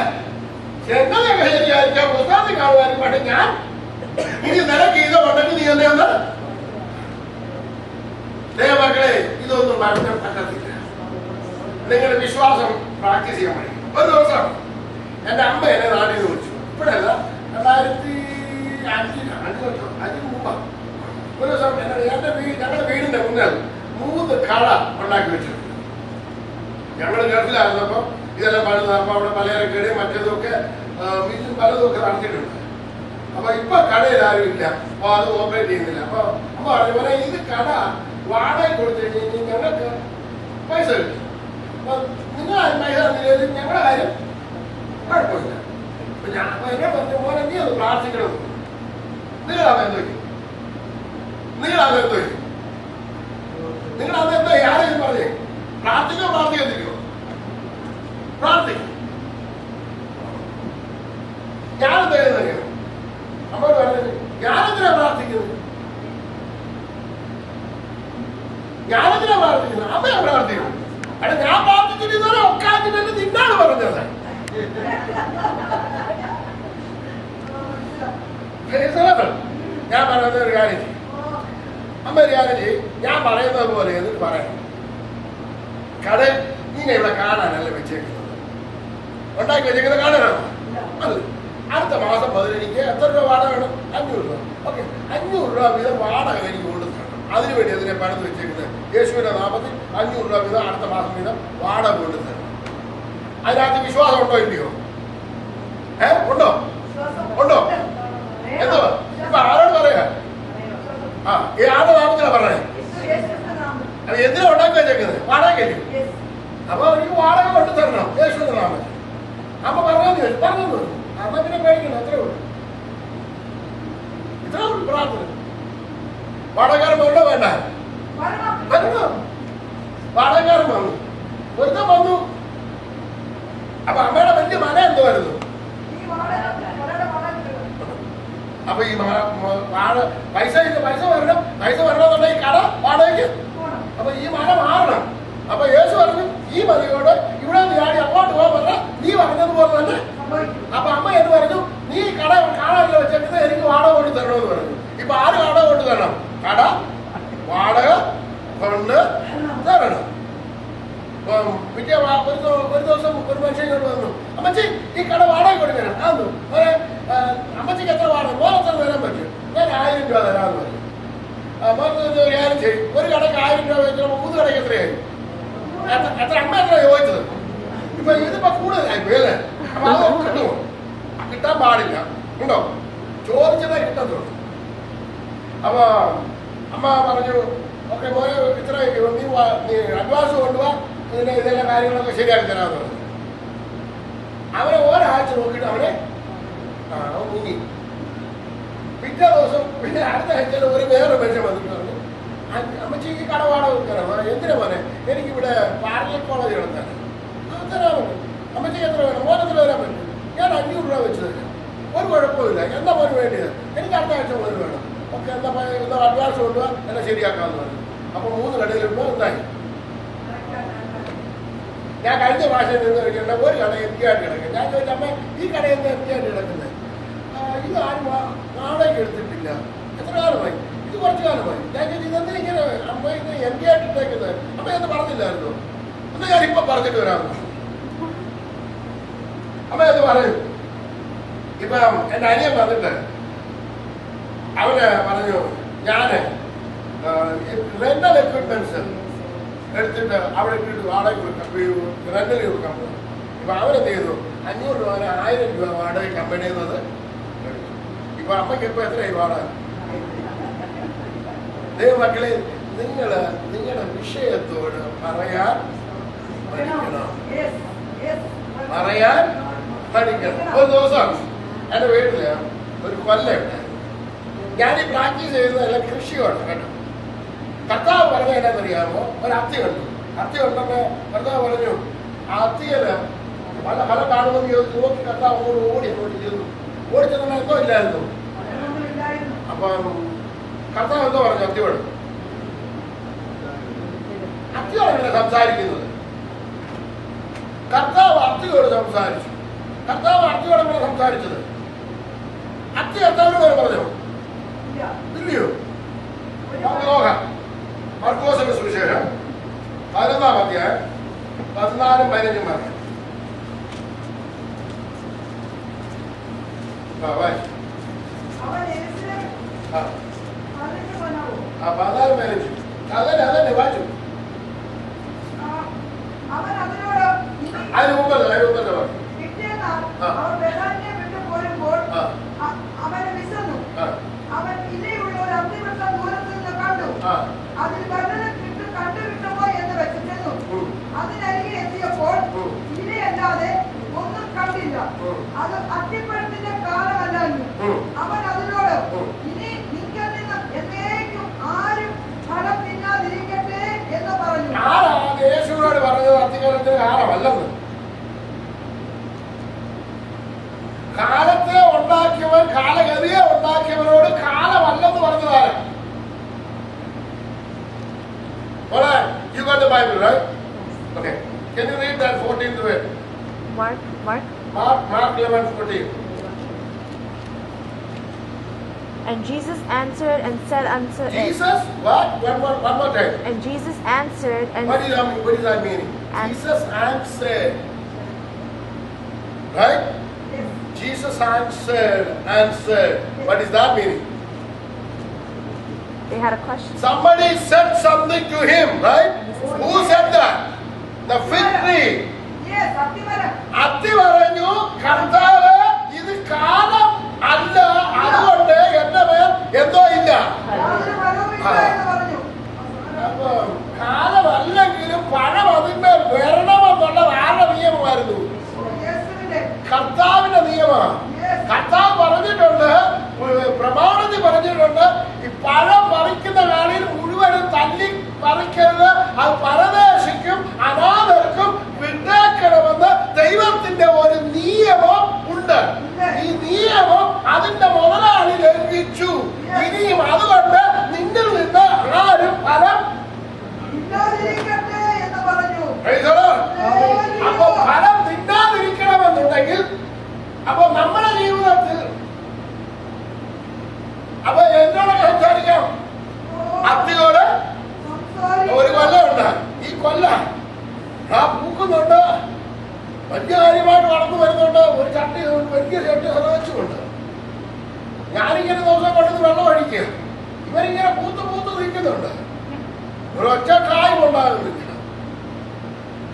എങ്ങനെയൊക്കെ ശരിയായിരിക്കാം, പുസ്തകത്തിൽ കാണുവാനും. പക്ഷെ ഞാൻ ഇനി നിനക്ക് ഇതുണ്ടെങ്കിൽ നീ എന്നെയൊന്ന് ദൈവമക്കളെ ഇതൊന്നും നടത്താൻ പറ്റത്തില്ല. നിങ്ങളുടെ വിശ്വാസം പ്രാക്ടീസ് ചെയ്യാൻ പഠിക്കും. ഒരു ദിവസം എന്റെ അമ്മ എന്നെ നാട്ടിൽ നിന്ന് വിളിച്ചു. ഇപ്പോഴല്ല, 2005 മുമ്പ് ഒരു ദിവസം ഞങ്ങളുടെ വീടിന്റെ മുന്നിൽ 3 കട ഉണ്ടാക്കി വെച്ചിട്ടുണ്ട്. ഞങ്ങൾ ഗൾഫിലായിരുന്നപ്പോ ഇതെല്ലാം പണിതപ്പോ അവിടെ പലചരക്കടയും മറ്റേതൊക്കെ വീട്ടിൽ പലതൊക്കെ നടത്തിയിട്ടുണ്ട്. അപ്പൊ ഇപ്പൊ കടയിൽ ആരും ഇല്ല, അപ്പൊ അത് ഓപ്പറേറ്റ് ചെയ്യുന്നില്ല. അപ്പൊ അമ്മ പറഞ്ഞു, പോലെ ഇത് കട വാടക കൊടുത്തു കഴിഞ്ഞാൽ ഞങ്ങൾക്ക് പൈസ കിട്ടും. അപ്പൊ നിങ്ങൾ പൈസ തന്നില്ലെങ്കിൽ ഞങ്ങളുടെ കാര്യം കുഴപ്പമില്ല. അപ്പൊ ഞാൻ എന്നെ പറഞ്ഞു, പോലെ നീ ഒന്ന് പ്രാർത്ഥിക്കണം. നിങ്ങളതെന്തോ നിങ്ങളതെന്തോ ആരെയും പറഞ്ഞേ പ്രാർത്ഥിക്കോ പ്രാർത്ഥിക്കും. ഞാനെന്താ ചെയ്യുന്നറിയോ? അമ്മയോട് പറഞ്ഞത് ഞാനെന്തിനാ പ്രാർത്ഥിക്കുന്നത്? ഞാനെന്തിനാ പ്രാർത്ഥിക്കുന്നത്? അമ്മയാ പ്രാർത്ഥിക്കുന്നത്. അവിടെ ഞാൻ പ്രാർത്ഥിച്ചിരുന്നവരെ ഒക്കാറ്റിട്ട് നിന്നാണ് പറഞ്ഞത്. ഞാൻ പറയുന്ന ഒരു കാര്യം ചെയ്യും, അമ്മ ഒരു കാര്യം ചെയ്യും, ഞാൻ പറയുന്നത് പോലെ എന്നിട്ട് പറയണം. കട നീനെ ഇവിടെ കാണാനല്ല വെച്ചേക്കുന്നത്, ഉണ്ടാക്കി വെച്ചേക്കുന്നത് കാണാനാണോ? അത് അടുത്ത മാസം 15 എത്ര രൂപ വാടക വേണം? 500 രൂപ. ഓക്കെ, 500 രൂപ വീതം വാടക എനിക്ക് കൊണ്ടുതരണം. അതിനുവേണ്ടി അതിനെ പണിത് വെച്ചേക്കുന്നത് യേശുവിന്റെ നാമത്തിൽ 500 രൂപ വീതം അടുത്ത മാസം വീതം വാടക കൊണ്ടുതരണം. അതിനകത്ത് വിശ്വാസം ഉണ്ടോ ഇല്ലയോ? ഉണ്ടോ? ഉണ്ടോ? എന്തോ ഇപ്പൊ ആരോട് പറയാ? ആരുടെ നാമത്തിലാ പറഞ്ഞേ? അത് എന്തിനാ ഉണ്ടാക്കി വെച്ചേക്കുന്നത്? വാടകയല്ലേ? അപ്പൊ എനിക്ക് വാടക കൊണ്ടു തരണം യേശുവിന്റെ നാമത്തിൽ. അമ്മ പറഞ്ഞു ചോദിച്ചു, പറഞ്ഞു അമ്മ പിന്നെ പേടിക്കണം. അത്രേ ഉള്ളൂ, ഇത്രേ ഉള്ളൂ പ്രാർത്ഥന. വാടകക്കാരൻ ഉണ്ടോ? വേണ്ട, വരണം. വാടകക്കാരൻ വന്നു, ഒരുത്തം വന്നു. അപ്പൊ അമ്മയുടെ വലിയ മന എന്തുവായിരുന്നു? അപ്പൊ ഈ പൈസ വരണം. പൈസ വരണമെന്നുണ്ടെങ്കിൽ കട വാടകയ്ക്ക്. അപ്പൊ ഈ മന മാറണം. അപ്പൊ യേശു പറഞ്ഞു, ഈ മതിയോട് ഇവിടെ ചാടി അങ്ങോട്ട് പോകാൻ പറഞ്ഞ നീ പറഞ്ഞതുപോലെ തന്നെ. അപ്പൊ അമ്മ എന്ന് പറഞ്ഞു, നീ കട കാണാനല്ല വെച്ചേക്കുന്നത്, എനിക്ക് വാടക കൊണ്ട് തരണമെന്ന് പറഞ്ഞു. ഇപ്പൊ ആര് വാടക കൊണ്ട് തരണം? കട വാടക കൊണ്ട് തരണം. പിറ്റേ ഒരു ദിവസം ഒരു മനുഷ്യൻ ഇങ്ങോട്ട് വന്നു, അമ്മച്ചി ഈ കട വാടക കൊടുക്കണം. ആന്നു അമ്മച്ചിക്ക് എത്ര വാടക? മോനെത്ര തരാൻ പറ്റും? ഞാൻ 1000 രൂപ തരാമെന്ന് പറഞ്ഞു. ഒരു കാര്യം ചെയ്യും, ഒരു കടക്ക് 1000 രൂപ വെച്ചാൽ 3 കടയ്ക്ക് എത്രയായി? എത്ര അമ്മ എത്ര ചോദിച്ചത്? ഇപ്പൊ ഇതിപ്പോ കൂടുതലായി പോയല്ലേ? അപ്പൊ അത് കിട്ടുമോ? കിട്ടാൻ പാടില്ല. ഉണ്ടോ? ചോദിച്ചതേ കിട്ടത്തുള്ളൂ. അപ്പൊ അമ്മ പറഞ്ഞു, ഓക്കെ മോനെ ഇത്ര നീ അഡ്വാൻസ് കൊണ്ടുപോവാ, ഇതെല്ലാം കാര്യങ്ങളൊക്കെ ശരിയാക്കി തരാമെന്ന് പറഞ്ഞു. അവനെ ഒരാഴ്ച നോക്കിയിട്ട് അവനെ മുങ്ങി. പിറ്റേ ദിവസം പിന്നെ അടുത്ത ആഴ്ചയിൽ ഒരു വേറെ മനുഷ്യൻ വന്നിട്ട് പറഞ്ഞു, അമ്മച്ചിക്ക് കടവാടക തരാം. എന്തിനാ മോനെ? എനിക്കിവിടെ പാരലൽ കോളേജ് നടത്താൻ. തരാമല്ലോ. അമ്മച്ചിക്ക് എത്ര വേണം? മോനെത്ര വരാൻ പറ്റും? ഞാൻ 500 രൂപ വെച്ച് തരാം. ഒരു കുഴപ്പമില്ല. എന്താ മോന് വേണ്ടിയത്? എനിക്ക് അടുത്ത ആഴ്ച മോന് വേണം. ഓക്കെ, എന്താ അഡ്വാൻസ് കൊണ്ടുപോകാൻ എല്ലാം ശരിയാക്കാമെന്ന് പറഞ്ഞു. അപ്പൊ 3 കടയിലിപ്പോൾ എന്തായി? ഞാൻ കഴിഞ്ഞ പ്രാവശ്യം നിന്ന് കഴിക്കേണ്ട ഒരു കട empty ആയിട്ട് കിടക്കും. ഞാൻ ചോദിച്ചു, അമ്മ ഈ കട എന്താ empty ആയിട്ട് കിടക്കുന്നത്? ഇത് ആരും വാടകയ്ക്ക് എടുത്തിട്ടില്ല. എത്ര കാലമായി? ഇത് കുറച്ച് കാലമായി. ഞാൻ ചോദിച്ചു, ഇതെന്താ ഇങ്ങനെ അമ്മ ഇത് empty ആയിട്ട് ഇട്ടേക്കുന്നത്? അമ്മ എന്ന് പറഞ്ഞില്ലായിരുന്നു. എന്നാ ഞാൻ ഇപ്പൊ പറഞ്ഞിട്ട് വരാമെന്ന്. അമ്മ എന്ന് പറയും. ഇപ്പം എന്റെ അനിയൻ വന്നിട്ട് അവന് പറഞ്ഞു, ഞാന് റെന്റൽ എക്വിപ്മെന്റ്സ് എടുത്തിട്ട് അവിടെ ഇട്ടിട്ട് വാടക കൊടുക്കാം, റെന്റിന് കൊടുക്കാൻ പോകും. ഇപ്പൊ അവരെന്ത് ചെയ്തു? 500 രൂപ 1000 രൂപ വാടക കമ്പനി എന്നത്. ഇപ്പൊ അമ്മയ്ക്ക് ഇപ്പൊ എത്രയായി വാടക? മക്കളെ, നിങ്ങളുടെ വിഷയത്തോട് പറയാൻ പഠിക്കണം. പറയാൻ പഠിക്കണം. ഒരു ദിവസം എന്റെ വീട്ടില് ഒരു കൊല്ലമുണ്ട്. ഞാനീ പ്രാക്ടീസ് ചെയ്യുന്നതെല്ലാം കൃഷിയോട് കേട്ടോ. കർത്താവ് പറഞ്ഞ എന്നാന്നറിയാമോ? ഒരു അത്തി കണ്ടു. അത്തി കണ്ടപ്പോ കർത്താവ് പറഞ്ഞു, ആ അത്തിയല് പല ഫലം കാണുമെന്ന് ചോദിച്ചു നോക്കി കർത്താവ് ഓടി ചെന്നു. ഓടിച്ചെന്നാൽ എന്തോ ഇല്ലായിരുന്നു. അപ്പം കർത്താവ് എന്തോ പറഞ്ഞു അത്തിയോട്? അത്തിയോട് ഇങ്ങനെ സംസാരിക്കുന്നത്. കർത്താവ് അത്തിയോട് സംസാരിച്ചു. കർത്താവ് അത്തിയോട് എങ്ങനെ സംസാരിച്ചത്? അത്തി കർത്താവിന് വരെ പറഞ്ഞോ? ഇല്ലയോ? നമുക്ക് നോക്കാം. മർക്കോസിന്റെ സുവിശേഷം 11-ാം അധ്യായം 14-15 പറയാം. അതന്നെ വായിച്ചു. അതിന് മുമ്പല്ലേ പറഞ്ഞു.
അവൻ ഇലയുള്ള ഒരു അത്തിവൃക്ഷം ദൂരത്ത് നിന്ന് കണ്ടു. അതിൽ കണ്ടുവിട്ടുമോ എന്ന് വെച്ച് ചെന്നു. അതിനരികെ എത്തിയപ്പോൾ ഇലയല്ലാതെ ഒന്നും കണ്ടില്ല. അത് അത്തിപ്പഴത്തിന്റെ കാലമല്ലായിരുന്നു. അവൻ അതിനോട്, ഇനി നിങ്കൽ നിന്ന് എന്നേക്കും ആരും ഫലം തിന്നാതിരിക്കട്ടെ എന്ന് പറഞ്ഞു.
യേശുവിനോട് പറഞ്ഞത് അത്തിക്കാലത്തിന് കാലമല്ലെന്ന്. കാലത്തെ ഉണ്ടാക്കിയവൻ, കാലഗതിയെ ഉണ്ടാക്കിയവനോട് കാലമല്ലെന്ന് പറഞ്ഞതാണ്. All right, you got the Bible, right? Okay. Can you read that 14th verse?
Mark.
Mark 11:14.
And Jesus answered and said unto it.
Jesus, what? One more time.
And Jesus answered and
What is that meaning? Jesus answered. Right? Jesus answered and said. What is that meaning?
they had a question.
Somebody said something to him, right? Who said that? The fig tree.
Yes, അത്തിമരം.
അത്തി പറഞ്ഞു, കർത്താവ് ഇത് കാലം അല്ല, അതുകൊണ്ട് എന്റെ മേൽ എന്തോ ഇല്ല.
യാതൊരു ഫലവുമില്ല എന്ന് പറഞ്ഞു.
അപ്പൊ കാലമല്ലെങ്കിലും പഴം അതിന്മേൽ വരണമെന്നുള്ളത് ആരുടെ നിയമമായിരുന്നു?
യേശുവിന്റെ.
കർത്താവിന്റെ നിയമമാണ്. കർത്താവ് പറഞ്ഞിട്ടുണ്ട്, പ്രമാണത്തിൽ പറഞ്ഞിട്ടുണ്ട്, ഈ പഴം പറിക്കുന്ന വേളയിൽ മുഴുവനും തല്ലി പറിക്കരുത്, അത് പരദേശിക്കും അനാഥർക്കും വിട്ടേക്കണമെന്ന് ദൈവത്തിന്റെ ഒരു നിയമം ഉണ്ട്. ഈ നിയമം അതിന്റെ മുതലാളി ലംഘിച്ചു. ഇനിയും അതുകൊണ്ട് നിന്നിൽ നിന്ന് ആരും ഫലം
ഇല്ലാതിരിക്കട്ടെ എന്ന് പറഞ്ഞു.
അപ്പൊ ഫലം തിന്നാതിരിക്കണമെന്നുണ്ടെങ്കിൽ, അപ്പൊ നമ്മുടെ ജീവിതത്തിൽ അപ്പൊ എന്നോട് സംസാരിക്കാം. അത്തിയോട് ഒരു കൊല്ലമുണ്ട്. ഈ കൊല്ല പൂക്കുന്നുണ്ട്, വലിയ കാര്യമായിട്ട് വളർന്നു വരുന്നുണ്ട്. ഒരു ചട്ടി, വലിയ ചട്ടി വെച്ചുകൊണ്ട് ഞാനിങ്ങനെ ദിവസം കൊണ്ടത് വെള്ളം ഒഴിക്കുക. ഇവരിങ്ങനെ പൂത്ത് നിൽക്കുന്നുണ്ട്. ഒരൊറ്റ കായും ഉണ്ടാകുന്നില്ല.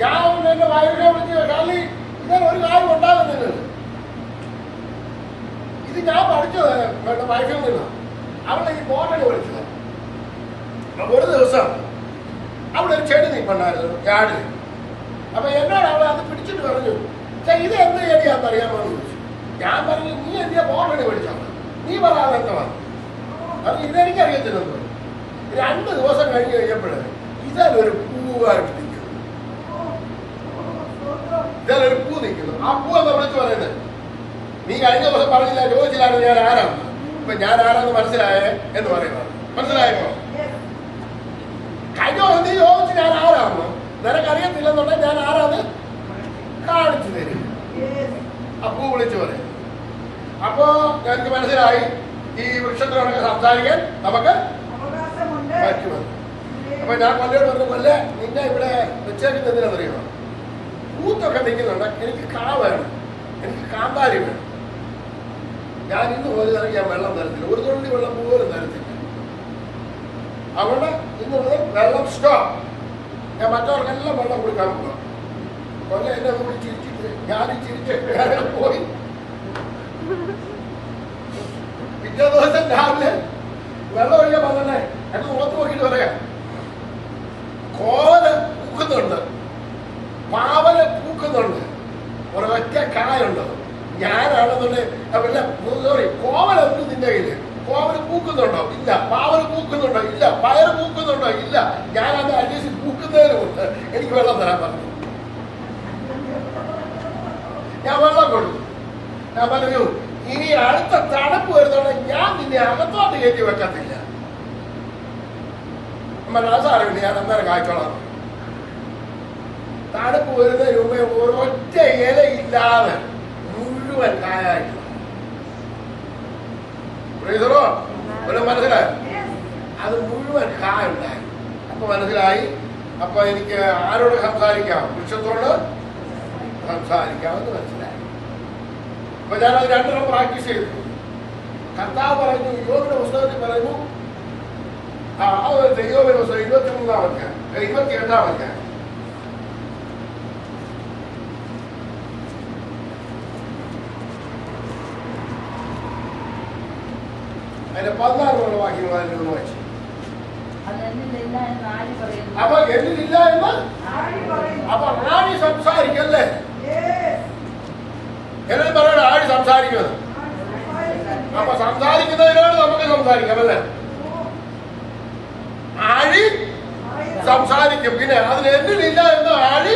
ഞാൻ എന്റെ വൈകിട്ട് വിളിച്ച് കളി ഇങ്ങനെ ഒരു കായും ഉണ്ടാകുന്നില്ല. ഇത് ഞാൻ പഠിച്ചത് എന്റെ വൈഫിൽ നിന്ന്. അവളെ ഈ ബോട്ടണി വിളിച്ചത്. ഒരു ദിവസം അവിടെ ഒരു ചെടി നിൽപ്പുണ്ടായിരുന്നു യാർഡിൽ. അപ്പൊ എന്നോട് അവളെ അത് പിടിച്ചിട്ട് പറഞ്ഞു, ഇത് എന്ത് ചെടിയാന്ന് അറിയാമോ എന്ന് ചോദിച്ചു. ഞാൻ പറഞ്ഞു, നീ എന്തിനാ ബോട്ടണി വിളിച്ചാൽ നീ പറയാതെ എന്താ പറഞ്ഞു. അത് ഇതെനിക്കറിയത്തില്ലെന്ന് പറഞ്ഞു. 2 ദിവസം കഴിഞ്ഞ് കഴിഞ്ഞപ്പോഴേ ഇതിലൊരു പൂവായിട്ട് നിൽക്കുന്നു. ഇതിലൊരു പൂ നിൽക്കുന്നു. ആ പൂ എന്താ വിളിച്ചു പറയുന്നത്? നീ കഴിഞ്ഞ ദിവസം പറഞ്ഞില്ല, ചോദിച്ചില്ലാണ് ഞാൻ ആരാന്ന്. ഇപ്പൊ ഞാൻ ആരാന്ന് മനസ്സിലായേ എന്ന് പറയുന്നത്. മനസ്സിലായപ്പോ കഴിഞ്ഞ ദിവസം നീ ചോദിച്ചു ഞാൻ ആരാന്ന്, നിനക്കറിയത്തില്ലെന്നുണ്ടെങ്കിൽ ഞാൻ ആരാന്ന് കാണിച്ചു തരും. ആ പൂ വിളിച്ചു പറയും. അപ്പോ എനിക്ക് മനസ്സിലായി ഈ വൃക്ഷത്തിനോടൊക്കെ സംസാരിക്കാൻ നമുക്ക് പറ്റുമെന്ന്. അപ്പൊ ഞാൻ കൊല്ലയോട് പറഞ്ഞു, കൊല്ല നിന്നെ ഇവിടെ വെച്ചേക്കുന്നത് എന്തിനാണെന്നറിയോ? പൂത്തൊക്കെ നിൽക്കുന്നുണ്ട്, എനിക്ക് കാ വേണം, എനിക്ക് കാന്താരി വേണം. ഞാൻ ഇന്ന് പോലും ഇറങ്ങി ഞാൻ വെള്ളം തരത്തില്ല, ഒരു തുള്ളി വെള്ളം പോലും തരത്തില്ല. അതുകൊണ്ട് ഇന്ന് മുതൽ വെള്ളം സ്റ്റോപ്പ്. ഞാൻ മറ്റവർക്കെല്ലാം വെള്ളം കൊടുക്കാൻ പോകാം. കൊല്ല എന്നെ കൂടി ചിരിച്ചിട്ട് ഞാനും ചിരിച്ചിട്ട് പോയി. പിറ്റേ ദിവസം രാവിലെ വെള്ളം ഒഴിക്കാൻ വന്നേ എന്നെ മുഖത്ത് നോക്കിയിട്ട് പറയാം, കോവല് പൂക്കുന്നുണ്ട്, പാവല് പൂക്കുന്നുണ്ട്, ഒരൊറ്റ കായുണ്ട്. ഞാനാണെന്നുണ്ടെങ്കിൽ സോറി, കോവലൊന്നും നിന്റെ കയ്യില്. കോവല് പൂക്കുന്നുണ്ടോ? ഇല്ല. പാവല് പൂക്കുന്നുണ്ടോ? ഇല്ല. പയറ് പൂക്കുന്നുണ്ടോ? ഇല്ല. ഞാനത് അന്വേഷിച്ച് പൂക്കുന്നതിനുമുണ്ട്. എനിക്ക് വെള്ളം തരാൻ പറഞ്ഞു. ഞാൻ വെള്ളം കൊടുത്തു. ഞാൻ പറഞ്ഞു, ഇനി അടുത്ത തണുപ്പ് വരുന്നോടെ ഞാൻ നിന്നെ അകത്തോട്ട് കയറ്റി വെക്കത്തില്ല. സാരമില്ല, ഞാൻ അന്നേരം കായ്ച്ചോളാം. തണുപ്പ് വരുന്നതിന് മുമ്പേ ഒരൊറ്റ ഇലയില്ലാതെ മുഴുവൻ കായായിട്ട് മനസ്സിലായി. അത് മുഴുവൻ കായുണ്ടായി. അപ്പൊ മനസ്സിലായി. അപ്പൊ എനിക്ക് ആരോട് സംസാരിക്കാം? വൃക്ഷത്തോട് സംസാരിക്കാമെന്ന് മനസ്സിലായി. അപ്പൊ ഞാനത് 2 പ്രാക്ടീസ് ചെയ്തു. കർത്താവ് പറഞ്ഞു, യോബിന്റെ പുസ്തകത്തിൽ പറഞ്ഞു, യോബിന്റെ പുസ്തകം 23-ാം 28-ാം അതിന്റെ 14 വാക്യങ്ങൾ അതിലൊന്ന് വായിച്ചു. അപ്പൊ എന്നിലില്ല എന്ന് അപ്പൊ ആഴി സംസാരിക്കല്ലേ? എന്നിട്ട് പറയണ ആഴി സംസാരിക്കുന്നത്. അപ്പൊ സംസാരിക്കുന്നതിനോട് നമുക്ക് സംസാരിക്കാം അല്ലേ? ആഴി സംസാരിക്കും. പിന്നെ അതിന് എന്നിലില്ല എന്ന് ആഴി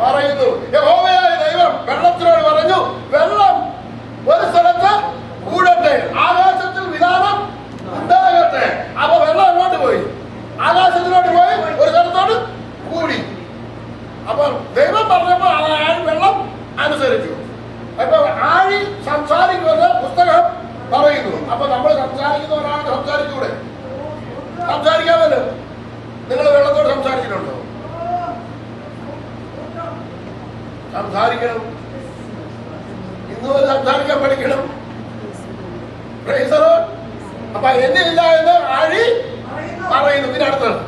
പറയുന്നു. യഹോവയായ ദൈവം വെള്ളത്തിനോട് പറഞ്ഞു, വെള്ളം ഒരു സ്ഥലത്ത് കൂടട്ടെ, ആകാശത്തിൽ വിധാനം ഉണ്ടാകട്ടെ. അപ്പൊ വെള്ളം അങ്ങോട്ട് പോയി, ആകാശത്തിലോട്ട് പോയി, ഒരു നിങ്ങൾ വെള്ളത്തോട് സംസാരിച്ചിട്ടുണ്ടോ? സംസാരിക്കണം. ഇന്ന് സംസാരിക്കാൻ പഠിക്കണം. അപ്പൊ എന്നെ ഇല്ല എന്ന് ആഴി പറയുന്നു. പിന്നെ അടുത്തത്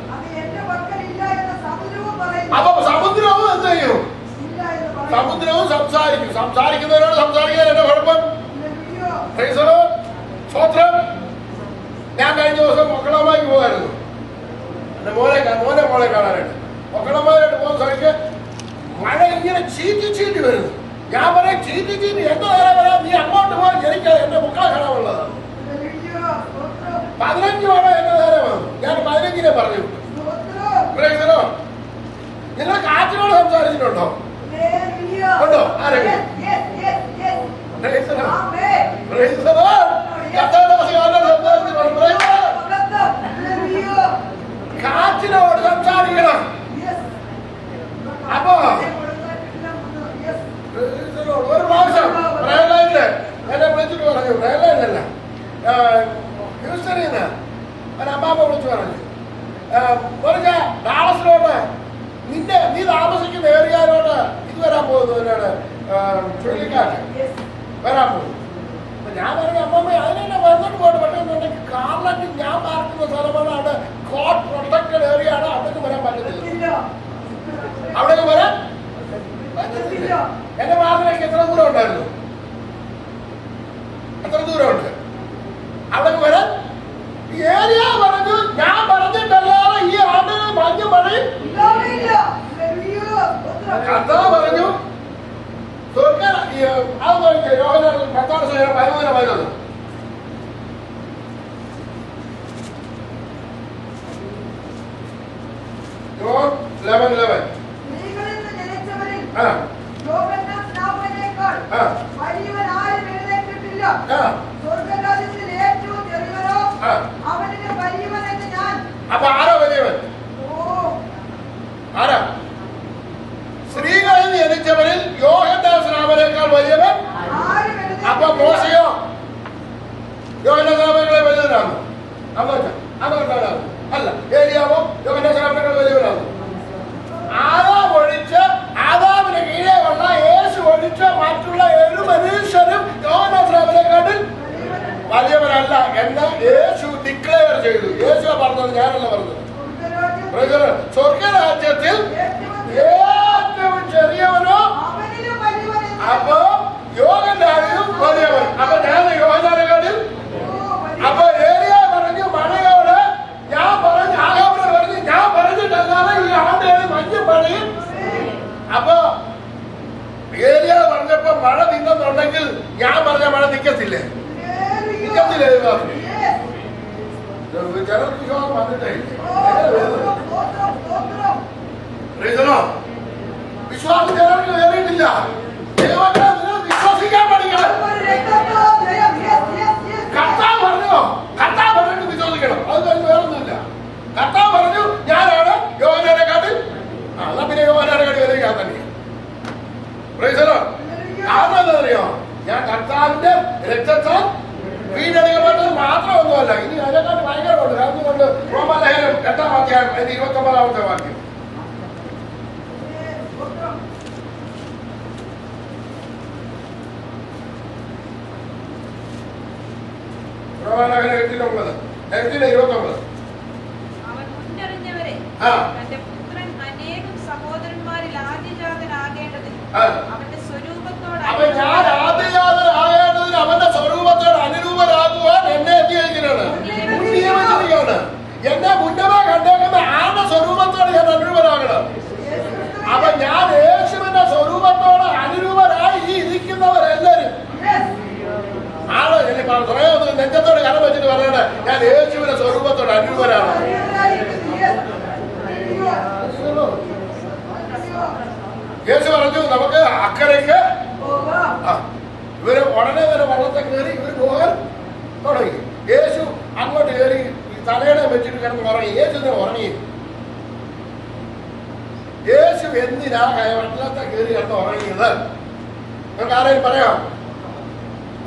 അപ്പൊ സമുദ്രവും എന്ത് ചെയ്യും? സമുദ്രവും സംസാരിക്കും. സംസാരിക്കുന്നവരോട് സംസാരിക്കാൻ എന്റെ കുഴപ്പം. സ്വത്രം. ഞാൻ കഴിഞ്ഞ ദിവസം മക്കളമ്മയ്ക്ക് പോകായിരുന്നു. എന്റെ മോനെ കാണാനായിട്ട് മക്കളമ്മയായിട്ട് പോകുന്ന സമയത്ത് മഴ ഇങ്ങനെ ചീറ്റി വരുന്നു. ഞാൻ പറയാം ചീറ്റി എന്റെ നേരെ വരാം, നീ അങ്ങോട്ട് പോകാൻ എനിക്ക് എന്റെ മക്കളെ കാണാനുള്ളതാണ്. 15 മഴ എന്റെ നേരെ വന്നു. ഞാൻ 15 പറഞ്ഞു. നിങ്ങൾ കാറ്റിനോട് സംസാരിച്ചിട്ടുണ്ടോ? ഉണ്ടോ? ആരെങ്കിലും കാറ്റിനോട് സംസാരിക്കണം. അപ്പോ ഒരു പ്രാവശ്യം പ്രേലൈനില് എന്നെ വിളിച്ചിട്ട് പറഞ്ഞു, പ്രേലൈനല്ല ഹ്യൂസ്റ്റണിൽ നിന്ന് അമ്മാമ്മ വിളിച്ചു പറഞ്ഞു, ഡാളസിലോട്ട് നീ താമസിക്കുന്ന ഏരിയയിലോട്ട് ഇത് വരാൻ പോകുന്നു, എന്നോട് ചുഴലിക്കാറ്റ് വരാൻ പോകുന്നു. അപ്പൊ ഞാൻ പറഞ്ഞു, അമ്മമ്മ അതിനെ വന്നിട്ട് പോയിട്ട് പറ്റുന്നുണ്ടെങ്കിൽ കാറിലേക്ക് ഞാൻ പാർക്കുന്ന സ്ഥലമാണ്, അവിടെ കോട്ട് പ്രൊട്ടക്റ്റഡ് ഏരിയ ആണ്, അവിടേക്ക് വരാൻ പറ്റത്തില്ല. അവിടേക്ക് വരാൻ പറ്റത്തില്ല. എന്റെ വാഹനത്തിലേക്ക് എത്ര ദൂരം ഉണ്ടായിരുന്നു? എത്ര ദൂരമുണ്ട് അവിടേക്ക് വരാൻ? ഈ ഏരിയ പറഞ്ഞു, ഞാൻ പറഞ്ഞിട്ടല്ലാതെ ഈ ആണ്ടിന് മഞ്ഞ് മഴയും കഥ പറഞ്ഞു. അത് നോക്കിയ യോഹന്നാൻ 10:13 John 11:11. അപ്പൊ ആരാ വലിയവൻ? ആരാ? സ്ത്രീകളിൽ ജനിച്ചവരിൽ യോഹന്നാൻ സ്നാപകനേക്കാൾ വലിയവൻ. അപ്പൊ മോശയോ യോഹന്നാൻ സ്നാപകനെ വലിയവനാണോ? അങ്ങോട്ടാണ് അല്ല. ഏലിയാവോ യോഹന്നാൻ സ്നാപകനേക്കാൾ വലിയവനാണോ? ആദാമിന് കീഴേ ഉള്ള യേശു ഒഴിച്ച മറ്റുള്ള 7 മനുഷ്യരും യോഹന്നാൻ സ്നാപകനെക്കാട്ടിൽ വലിയവരല്ല എന്ന് യേശു ഡിക്ലെയർ ചെയ്തു. യേശു പറഞ്ഞത്, ഞാനല്ല പറഞ്ഞത്. സ്വർഗരാജ്യത്തിൽ ഏറ്റവും ചെറിയവനോ അപ്പൊ യോഹന്നാനും വലിയവൻ. അപ്പൊ ഞാൻ യോഹന്നാനെക്കാട്ടിൽ. അപ്പൊ ഏലിയ പറഞ്ഞു മഴയോട്, ഞാൻ പറഞ്ഞു ആകാബിനോട് പറഞ്ഞു, ഞാൻ പറഞ്ഞിട്ടല്ലാതെ ഈ ആണ്ടേന് മഞ്ഞും മഴയും. അപ്പൊ ഏലിയ പറഞ്ഞപ്പോ മഴ നിന്നുണ്ടെങ്കിൽ ഞാൻ പറഞ്ഞ മഴ നിക്കത്തില്ലേ? നിക്കത്തില്ലേ? ജനർക്ക് വിശ്വാസം വന്നിട്ടേ വിശ്വാസം ജനർക്ക് കയറിയിട്ടില്ല. ദൈവത്തെ വിശ്വസിക്കാൻ പഠിക്കണം. കർത്താവ് പറഞ്ഞോ? കർത്താവ് പറഞ്ഞിട്ട് വിശ്വസിക്കണം. അത് കഴിഞ്ഞ് വേറൊന്നുമില്ല. കർത്താവ് പറഞ്ഞു, ഞാനാണ് യോഹന്നാനെക്കാട്ടിൽ. എന്നാ പിന്നെ യോഹന്നാനെക്കാട്ടിൽ വരിക തന്നെ. കാരണം എന്താ അറിയോ? ഞാൻ കർത്താവിന്റെ രക്തത്താൽ വീണ്ടെടുക്കപ്പെട്ടത് മാത്രമൊന്നുമല്ല, ഇനി അതിനെക്കാട്ട് ഭയങ്കരമുണ്ട്. അതുകൊണ്ട് റോമാലേഖനം 8-ാം അധ്യായം 29-ാമത്തെ വാക്യം. റോമാലേഖനം 8:29.
അവൻ മുന്നറിഞ്ഞവരെ തന്റെ പുത്രൻ അനേകം സഹോദരന്മാരിൽ ആദ്യജാതനാകേണ്ടതിന് അവന്റെ സ്വരൂപത്തോട് അവന്റെ സ്വരൂപത്തോട് അനുരൂപരാകുവാൻ എന്നെ എത്തിയിരിക്കുകയാണ്. എന്നെ മുന്നമേ കണ്ടേക്കുന്ന ആരുടെ സ്വരൂപത്തോട് ഞാൻ അനുരൂപരാകണം. അപ്പൊ ഞാൻ യേശുവിന്റെ സ്വരൂപത്തോട് അനുരൂപരായി ഈ ഇരിക്കുന്നവരെല്ലാരും ആള് നെഞ്ചത്തോട് കരം വെച്ചിട്ട് പറയണേ, ഞാൻ യേശുവിന്റെ സ്വരൂപത്തോട് അനുരൂപരാണ്. യേശു പറഞ്ഞു, നമുക്ക് അക്കരയ്ക്ക്. ഇവര് ഉടനെ തന്നെ വള്ളത്തെ കയറി ഇവര് പോകാൻ തുടങ്ങി. യേശു അങ്ങോട്ട് കയറി തലയുടെ വെച്ചിട്ട് കിടന്ന് ഉറങ്ങി. യേശു ഉറങ്ങി. യേശു എന്തിനാ വള്ളത്തെ കയറി കിടന്ന് ഉറങ്ങിയത്? നിങ്ങൾക്ക് ആരെയും പറയാം?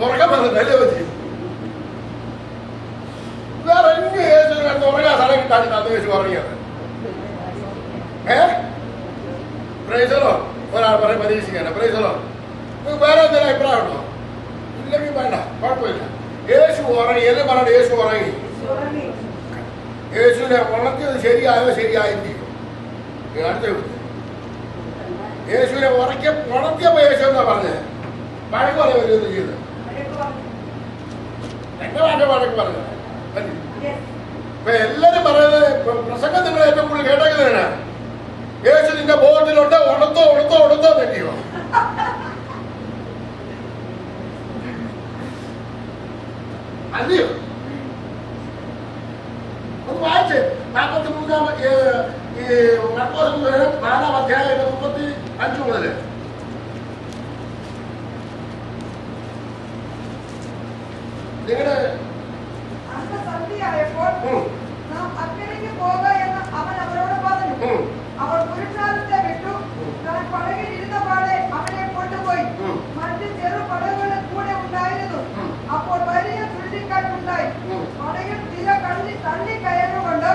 ഉറക്കം വന്നിട്ടല്ലേ പറ്റി? വേറെ യേശു കിടന്ന് ഉറങ്ങാൻ സ്ഥലം കിട്ടാൻ യേശു ഉറങ്ങിയത്. പ്രൈസലോ ഒരാൾ പറയും പരീക്ഷിക്കാനാ പ്രൈസലോ. വേറെ എന്തെങ്കിലും അഭിപ്രായം ഉണ്ടോ? ഇല്ലെങ്കിൽ വേണ്ട, കുഴപ്പമില്ല. യേശു ഉറങ്ങി എന്ന് പറഞ്ഞ യേശു ഉറങ്ങി. യേശുവിനെ ഉണർത്തിയത് ശരിയായോ ശരിയായിരിക്കും. അടുത്ത യേശുവിനെ ഉണർത്തിയപ്പോ യേശു എന്താ പറഞ്ഞത്? വഴക്ക് പറയുന്നത് ചെയ്ത് എന്നെ വഴക്ക് പറഞ്ഞത്. ഇപ്പൊ എല്ലാരും പറയുന്നത് പ്രസംഗം നിങ്ങൾ ഏറ്റവും കൂടുതൽ കേട്ടേക്കുന്നതിനാ യേശു നിന്റെ ബോട്ടിലുണ്ട്, ഉണത്തോ ഉണത്തോ ഉണത്തോ തെറ്റിയോ. അല്ലയോ? ഒന്ന് വായിച്ച് 43-ാം മർക്കോസ് 4-ാം അധ്യായം 35 മുതല്. നിങ്ങളുടെ
നാം അക്കരയ്ക്ക് പോക എന്ന് അവൻ അവരോട് പറഞ്ഞു. അവർ പുരുഷാരത്തെ വിട്ടു താൻ പടകിൽ ഇരുന്ന പാടെ അവനെ കൊണ്ടുപോയി. മറ്റ് ചെറു പടകുകളും കൂടെ ഉണ്ടായിരുന്നു. അപ്പോൾ വലിയ ചുഴലിക്കാറ്റുണ്ടായി. പടകിൽ തിര തള്ളി കയറുകൊണ്ട്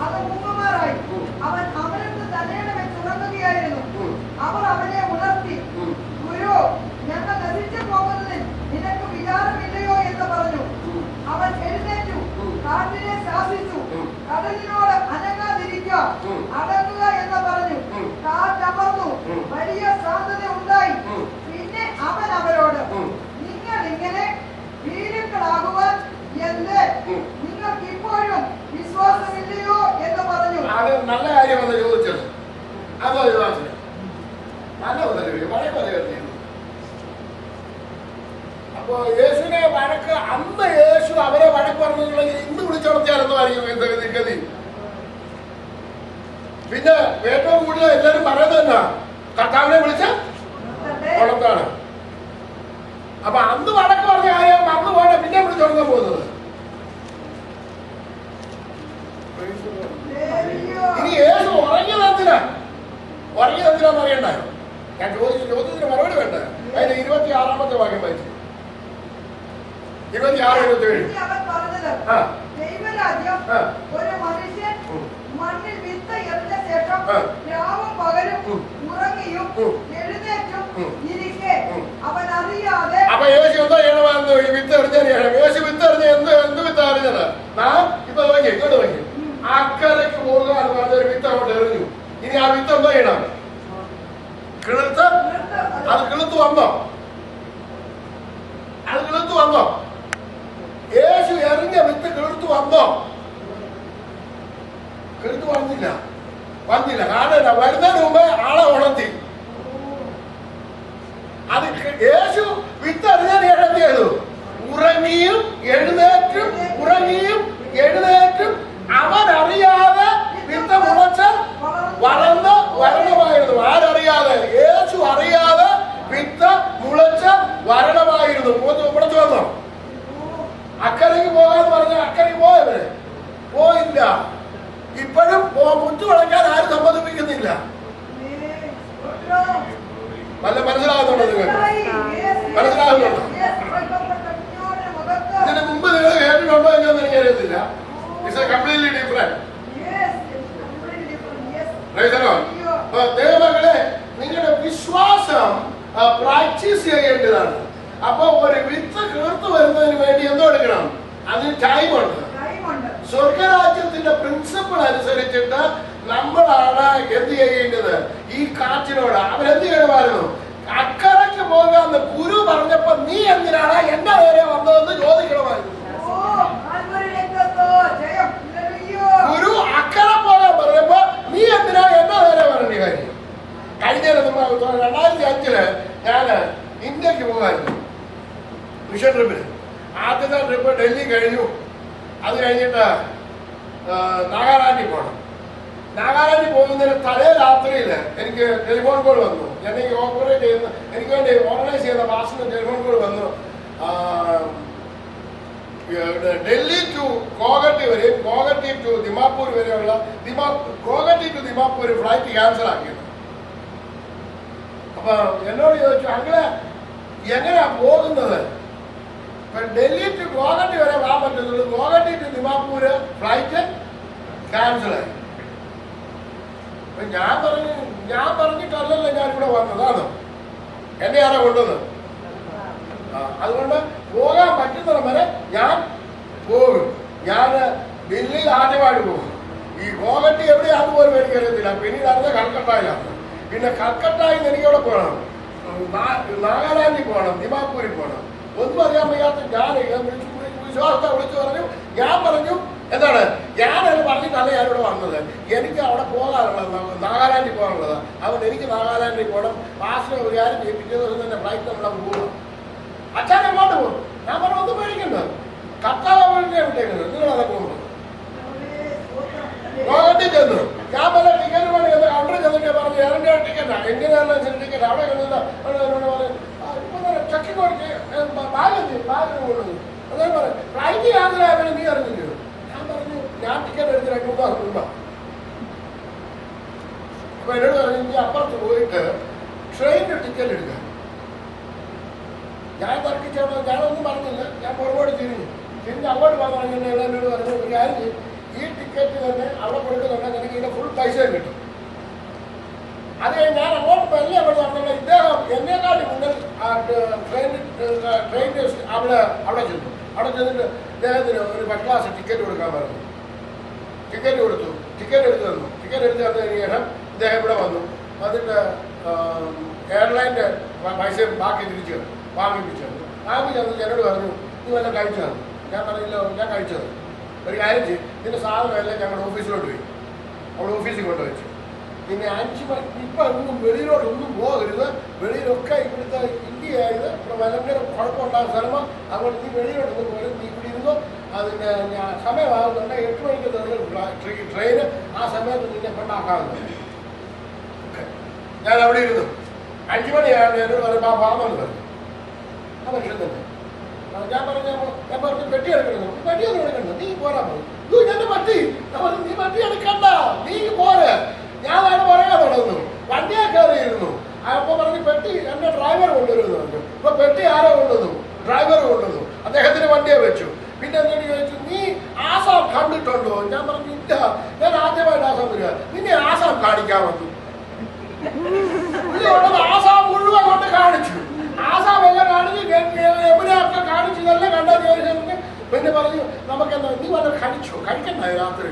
അത് മുങ്ങുമാറായി. അവൻ അമരത്ത് തലയിണ വെച്ച് ഉറങ്ങുകയായിരുന്നു. അവർ അവനെ ഉണർത്തി, ഗുരു, ഞങ്ങൾ നശിച്ചു പോകുന്നതിൽ നിനക്ക് വിചാരമില്ലയോ എന്ന് പറഞ്ഞു. അവൻ എഴുന്നേറ്റു, കാറ്റിനെ ശാസിച്ചു, കടലിനോട് അനങ്ങാതിരിക്കുക, അടങ്ങുക എന്ന് പറഞ്ഞു. കാറ്റമർന്നു, വലിയ ശാന്തത ഉണ്ടായി. പിന്നെ അവൻ അവരോട്, നിങ്ങൾ ഇങ്ങനെ ഭീരുക്കളാകുവാൻ എന്ത്? നിങ്ങൾക്ക് ഇപ്പോഴും വിശ്വാസമില്ലയോ എന്ന് പറഞ്ഞു.
അത് നല്ല കാര്യമെന്ന് ചോദിച്ചത്. അതോ വിശ്വാസം നല്ല വഴക്ക്. അപ്പൊ യേശുവിനെ വഴക്ക് അന്ന് യേശു അവരെ വഴക്ക് പറഞ്ഞിട്ടുണ്ടെങ്കിൽ ഇന്ന് വിളിച്ചുണർത്തിയാലെന്നോ ആയിരിക്കും ഗതി. പിന്നെ ഏറ്റവും കൂടുതൽ എല്ലാവരും പറയുന്നത് തന്നെ കർത്താവിനെ വിളിച്ച ഉണർത്താണ്. അപ്പൊ അന്ന് വഴക്ക് പറഞ്ഞ കാര്യം മറന്നു പോയാൽ പിന്നെ വിളിച്ചുണർത്താൻ പോകുന്നത്. ഇനി യേശു ഉറങ്ങിയതെന്തിനാന്ന് അറിയണ്ടായോ? ഞാൻ ചോദ്യത്തിന് മറുപടി വേണ്ട. അതിന് 26-ാമത്തെ വാക്യം വായിച്ചു. 26-27.
ദൈവരാജ്യം ഒരു മനുഷ്യൻ മണ്ണിൽ വിത്ത് എറിഞ്ഞ ശേഷം രാവും പകലും ഉറങ്ങിയും എഴുന്നേറ്റും ഇരിക്കെ അവൻ അറിയാതെ.
അപ്പൊ യേശു എന്താ ചെയ്യണമെന്ന് വിത്ത് എറിഞ്ഞതിന് ശേഷം യേശു വിത്ത് എറിഞ്ഞ എന്ത് വിത്ത് അറിഞ്ഞത്? നാം ഇപ്പൊ നോക്കി ഇങ്ങോട്ട് നോക്കി അക്കരയ്ക്ക് പോകുക എന്ന് പറഞ്ഞൊരു വിത്ത് അങ്ങോട്ട് എറിഞ്ഞു. ഇനി ആ വിത്ത് എന്താ ചെയ്യണം? കിളുത്ത് അത് കിളുത്ത് വന്നോ? അത് കിളുത്ത് വന്നോ? യേശു എറിഞ്ഞ വിത്ത് കിളുത്ത് വന്നോ? കിളുത്ത് വന്നില്ല. കാരണം വരുന്നതിന് മുമ്പേ ആളെ ഉണർത്തി. അത് യേശു വിത്ത് എറിഞ്ഞതിന് ശേഷം എന്ത് ചെയ്തു? ഉറങ്ങിയും എഴുന്നേറ്റും അവൻ അറിയാതെ വിത്ത് മുളച്ച് വളർന്ന് വരണമായിരുന്നു. ആരറിയാതെ? യേശു അറിയാതെ വിത്ത് മുളച്ച് വരണമായിരുന്നു. മുളച്ചു വന്നോ? അക്കരയ്ക്ക് പോകാന്ന് പറഞ്ഞ അക്കരയ്ക്ക് പോയവരെ പോയില്ല. ഇപ്പോഴും മുറ്റു വളയ്ക്കാൻ ആരും സമ്മതിപ്പിക്കുന്നില്ല. നല്ല മനസ്സിലാകുന്നുണ്ടോ? നിങ്ങൾക്ക് മനസ്സിലാകുന്നുണ്ടോ? ഇതിന് മുമ്പ് നിങ്ങൾ കേട്ടിട്ടുണ്ടോ എന്നൊന്നും എനിക്കറിയത്തില്ല. It's A completely different. ദൈവമക്കളെ, നിങ്ങളുടെ വിശ്വാസം പ്രാക്ടീസ് ചെയ്യേണ്ടതാണ്. അപ്പൊ ഒരു വിത്ത് കിളിർത്തു വരുന്നതിന് വേണ്ടി എന്തോ എടുക്കണം? അതിന് ടൈമുണ്ട്. സ്വർഗരാജ്യത്തിന്റെ പ്രിൻസിപ്പിൾ അനുസരിച്ചിട്ട് നമ്മളാണ് എന്ത് ചെയ്യേണ്ടത്? ഈ കാറ്റിനോട് അവരെന്ത് ചെയ്യണമായിരുന്നു? അക്കരയ്ക്ക് പോകാന്ന് ഗുരു പറഞ്ഞപ്പോ നീ എന്തിനാണ് എന്റെ നേരെ വന്നതെന്ന് ചോദിക്കണമായിരുന്നു. ഗുരു അക്കരെ പോകാൻ പറഞ്ഞപ്പോ നീ എന്തിനാ എന്റെ നേരെ പറഞ്ഞ കാര്യം? കഴിഞ്ഞ 2005 ഞാന് ഇന്ത്യക്ക് പോകായിരുന്നു മിഷൻ ട്രിപ്പിന്. ആദ്യത്തെ ട്രിപ്പ് ഡൽഹി കഴിഞ്ഞു. അത് കഴിഞ്ഞിട്ട് നാഗാലാൻഡിൽ പോകണം. നാഗാലാൻഡിൽ പോകുന്നതിന് തലേ രാത്രിയിൽ എനിക്ക് ടെലിഫോൺ കോൾ വന്നു. എനിക്ക് ഓപ്പറേറ്റ് ചെയ്യുന്ന എനിക്ക് വേണ്ടി ഓർഗനൈസ് ചെയ്യുന്ന ബാസിന് ടെലിഫോൺ കോൾ വന്നു. ഡൽഹി ടു ഗോഹട്ടി വരെയും ഗോഹട്ടി ടു ദിമാപൂർ വരെയുള്ള Guwahati to Dimapur flight cancel ആക്കിയത്. അപ്പൊ എന്നോട് ചോദിച്ചു, അങ്ങനെ എങ്ങനെയാ പോകുന്നത്? ഡൽഹി ടു ഗോഹട്ടി വരെ പോകാൻ പറ്റുന്നുള്ളൂ, Guwahati to Dimapur flight cancel ആയി. ഞാൻ പറഞ്ഞിട്ടല്ലല്ലോ ഞാനിവിടെ വന്നതാണ്, എന്നെയാണോ കൊണ്ടുവന്നത്. അതുകൊണ്ട് പോകാൻ പറ്റുന്നിടം വരെ ഞാൻ പോകും. ഞാൻ ദില്ലിയിൽ ആദ്യമായിട്ട് പോകും. ഈ ഗോവട്ടി എവിടെയാണെന്ന് പോലും എനിക്കറിയത്തില്ല. പിന്നീട് അറിഞ്ഞ കൽക്കട്ടയിലാണ്. പിന്നെ കൽക്കട്ടയിൽ നിന്ന് എനിക്കവിടെ പോകണം, നാഗാലാൻഡിൽ പോകണം, ദിമാപൂരിൽ പോകണം. ഒന്നും അറിയാൻ വയ്യാത്ത ഞാൻ വിശ്വാസത്തെ വിളിച്ചു പറഞ്ഞു. ഞാൻ പറഞ്ഞു എന്താണ്, ഞാനത് പറഞ്ഞിട്ടല്ല ഞാനിവിടെ വന്നത്. എനിക്ക് അവിടെ പോകാനുള്ളത്, നാഗാലാൻഡിൽ പോകാനുള്ളത്. അതുകൊണ്ട് എനിക്ക് നാഗാലാൻഡിൽ പോകണം. പാസ്റ്റിനെ ഒരു കാര്യം ചെയ്യും, പിറ്റേ ദിവസം തന്നെ ഫ്ലൈറ്റ് നമ്മളവിടെ പോകണം. അച്ഛൻ എങ്ങോട്ട് പോകും? ഞാൻ പറഞ്ഞു ഒന്നും പേടിക്കണ്ടത്, കർത്താവ് വിട്ടേക്കുന്നത്, നിങ്ങളതെ പോകുന്നത്. ഗോവട്ടിൽ ചെന്നു. ഞാൻ പല ടിക്കറ്റ് പണി ചെന്ന് കൗണ്ടറിൽ ചെന്നിട്ട് പറഞ്ഞു എയറിൻ്റെ ടിക്കറ്റാണ്, എങ്ങനെയാണ് ടിക്കറ്റ്. അവിടെ ചെന്നിട്ട് ചെക്കിങ് കൊടുത്ത് ബാഗ് കൊണ്ടുവന്നു. അദ്ദേഹം പറഞ്ഞു ഫ്ലൈറ്റ് യാത്രയായാലും നീ അറിഞ്ഞില്ലയോ? ഞാൻ പറഞ്ഞു ഞാൻ ടിക്കറ്റ് എടുത്ത് 2-3 ദിവസം മുമ്പാ. അപ്പൊ എന്നോട് പറഞ്ഞു ഇനി അപ്പുറത്ത് പോയിട്ട് ട്രെയിനിന്റെ ടിക്കറ്റ് എടുക്കാൻ. ഞാൻ തർക്കിച്ചോളൂ, ഞാനൊന്നും പറഞ്ഞില്ല. ഞാൻ പുറകോട്ട് തിരിഞ്ഞ് അങ്ങോട്ട് പറഞ്ഞു. എന്നോട് പറഞ്ഞു ഒരു കാര്യം, ഈ ടിക്കറ്റ് തന്നെ അവിടെ കൊടുക്കുന്നുണ്ടെങ്കിൽ എനിക്ക് ഇതിന്റെ ഫുൾ പൈസയും കിട്ടും. അത് ഞാൻ അങ്ങോട്ട് മെല്ലെ അവിടെ നടന്നില്ല. ഇദ്ദേഹം എന്നെക്കാട്ടി മുന്നിൽ ട്രെയിൻ അവിടെ ചെന്നു. അവിടെ ചെന്നിട്ട് ഇദ്ദേഹത്തിന് ഒരു ഫസ്റ്റ് ക്ലാസ് ടിക്കറ്റ് കൊടുക്കാൻ പറഞ്ഞു. ടിക്കറ്റ് കൊടുത്തു. ടിക്കറ്റ് എടുത്ത് തന്നു. ടിക്കറ്റ് എടുത്ത് തന്നതിന് ശേഷം ഇദ്ദേഹം ഇവിടെ വന്നു. എന്നിട്ട് എയർലൈൻ്റെ പൈസയും ബാക്കി തിരിച്ചു വാങ്ങിപ്പിച്ചു. വാങ്ങിപ്പിച്ചു എന്നോട് പറഞ്ഞു നീ വല്ല കഴിച്ചതാണ്. ഞാൻ പറഞ്ഞില്ല, ഞാൻ കഴിച്ചത്. ഒരു കാര്യം ചെയ്യും, ഇതിൻ്റെ സാധനമെല്ലാം ഞങ്ങളുടെ ഓഫീസിലോട്ട് പോയി. അവിടെ ഓഫീസിൽ കൊണ്ടുവച്ചു. പിന്നെ 5 മണി ഇപ്പം ഒന്നും വെളിയിലോട്ടൊന്നും പോകരുത്. വെളിയിലൊക്കെ ഇവിടുത്തെ ഇന്ത്യയായത് ഇവിടെ ഭയങ്കര കുഴപ്പമുണ്ടാകുന്ന സ്ഥലമാണ്. അതുകൊണ്ട് നീ വെളിയിലോട്ടൊന്നും പോലും നീ ഇവിടെ ഇരുന്നോ. അതിൻ്റെ സമയമാകുന്നുണ്ട് 8 മണിക്ക് ട്രെയിന്. ആ സമയത്ത് നിന്നെ കൊണ്ടാക്കാവുന്നത്. ഞാൻ അവിടെ ഇരുന്നു. 5 മണിയാണ് എന്നോട് പറയുമ്പോൾ ആ പാമെന്ന് പറഞ്ഞു. ആ മനുഷ്യൻ തന്നെ. ഞാൻ പറഞ്ഞു പെട്ടി എടുക്കണം. പെട്ടിയൊന്നും എടുക്കണ്ട, നീ പോരാ പറഞ്ഞു. എന്നെ പറ്റി. നീ പറ്റി എടുക്കണ്ട, നീ പോരെ. ഞാൻ അവിടെ പറയാൻ തുടങ്ങുന്നു. വണ്ടിയെ കയറിയിരുന്നു. അപ്പൊ പറഞ്ഞു പെട്ടി എന്റെ ഡ്രൈവർ കൊണ്ടുവരുന്നു പറഞ്ഞു. ഇപ്പൊ പെട്ടി ആരോ കൊണ്ടുവന്നു? ഡ്രൈവർ കൊണ്ടുവന്നു. അദ്ദേഹത്തിന് വണ്ടിയെ വെച്ചു. പിന്നെ എന്നോട് ചോദിച്ചു നീ ആസാം കണ്ടിട്ടുണ്ടോ? ഞാൻ പറഞ്ഞു ഇല്ല, ഞാൻ ആദ്യമായിട്ട് ആസാം വരിക. നിന്നെ ആസാം കാണിക്കാൻ വന്നു. ആസാം മുഴുവൻ കൊണ്ട് കാണിച്ചു. ആസാം എല്ലാം കാണിച്ചു, എവിടെയൊക്കെ കാണിച്ചു. ഇതെല്ലാം കണ്ടാ ചോദിച്ചു. പിന്നെ പറഞ്ഞു നമുക്കെന്താ നീ വല്ല കഴിച്ചോ? കഴിക്കണ്ട രാത്രി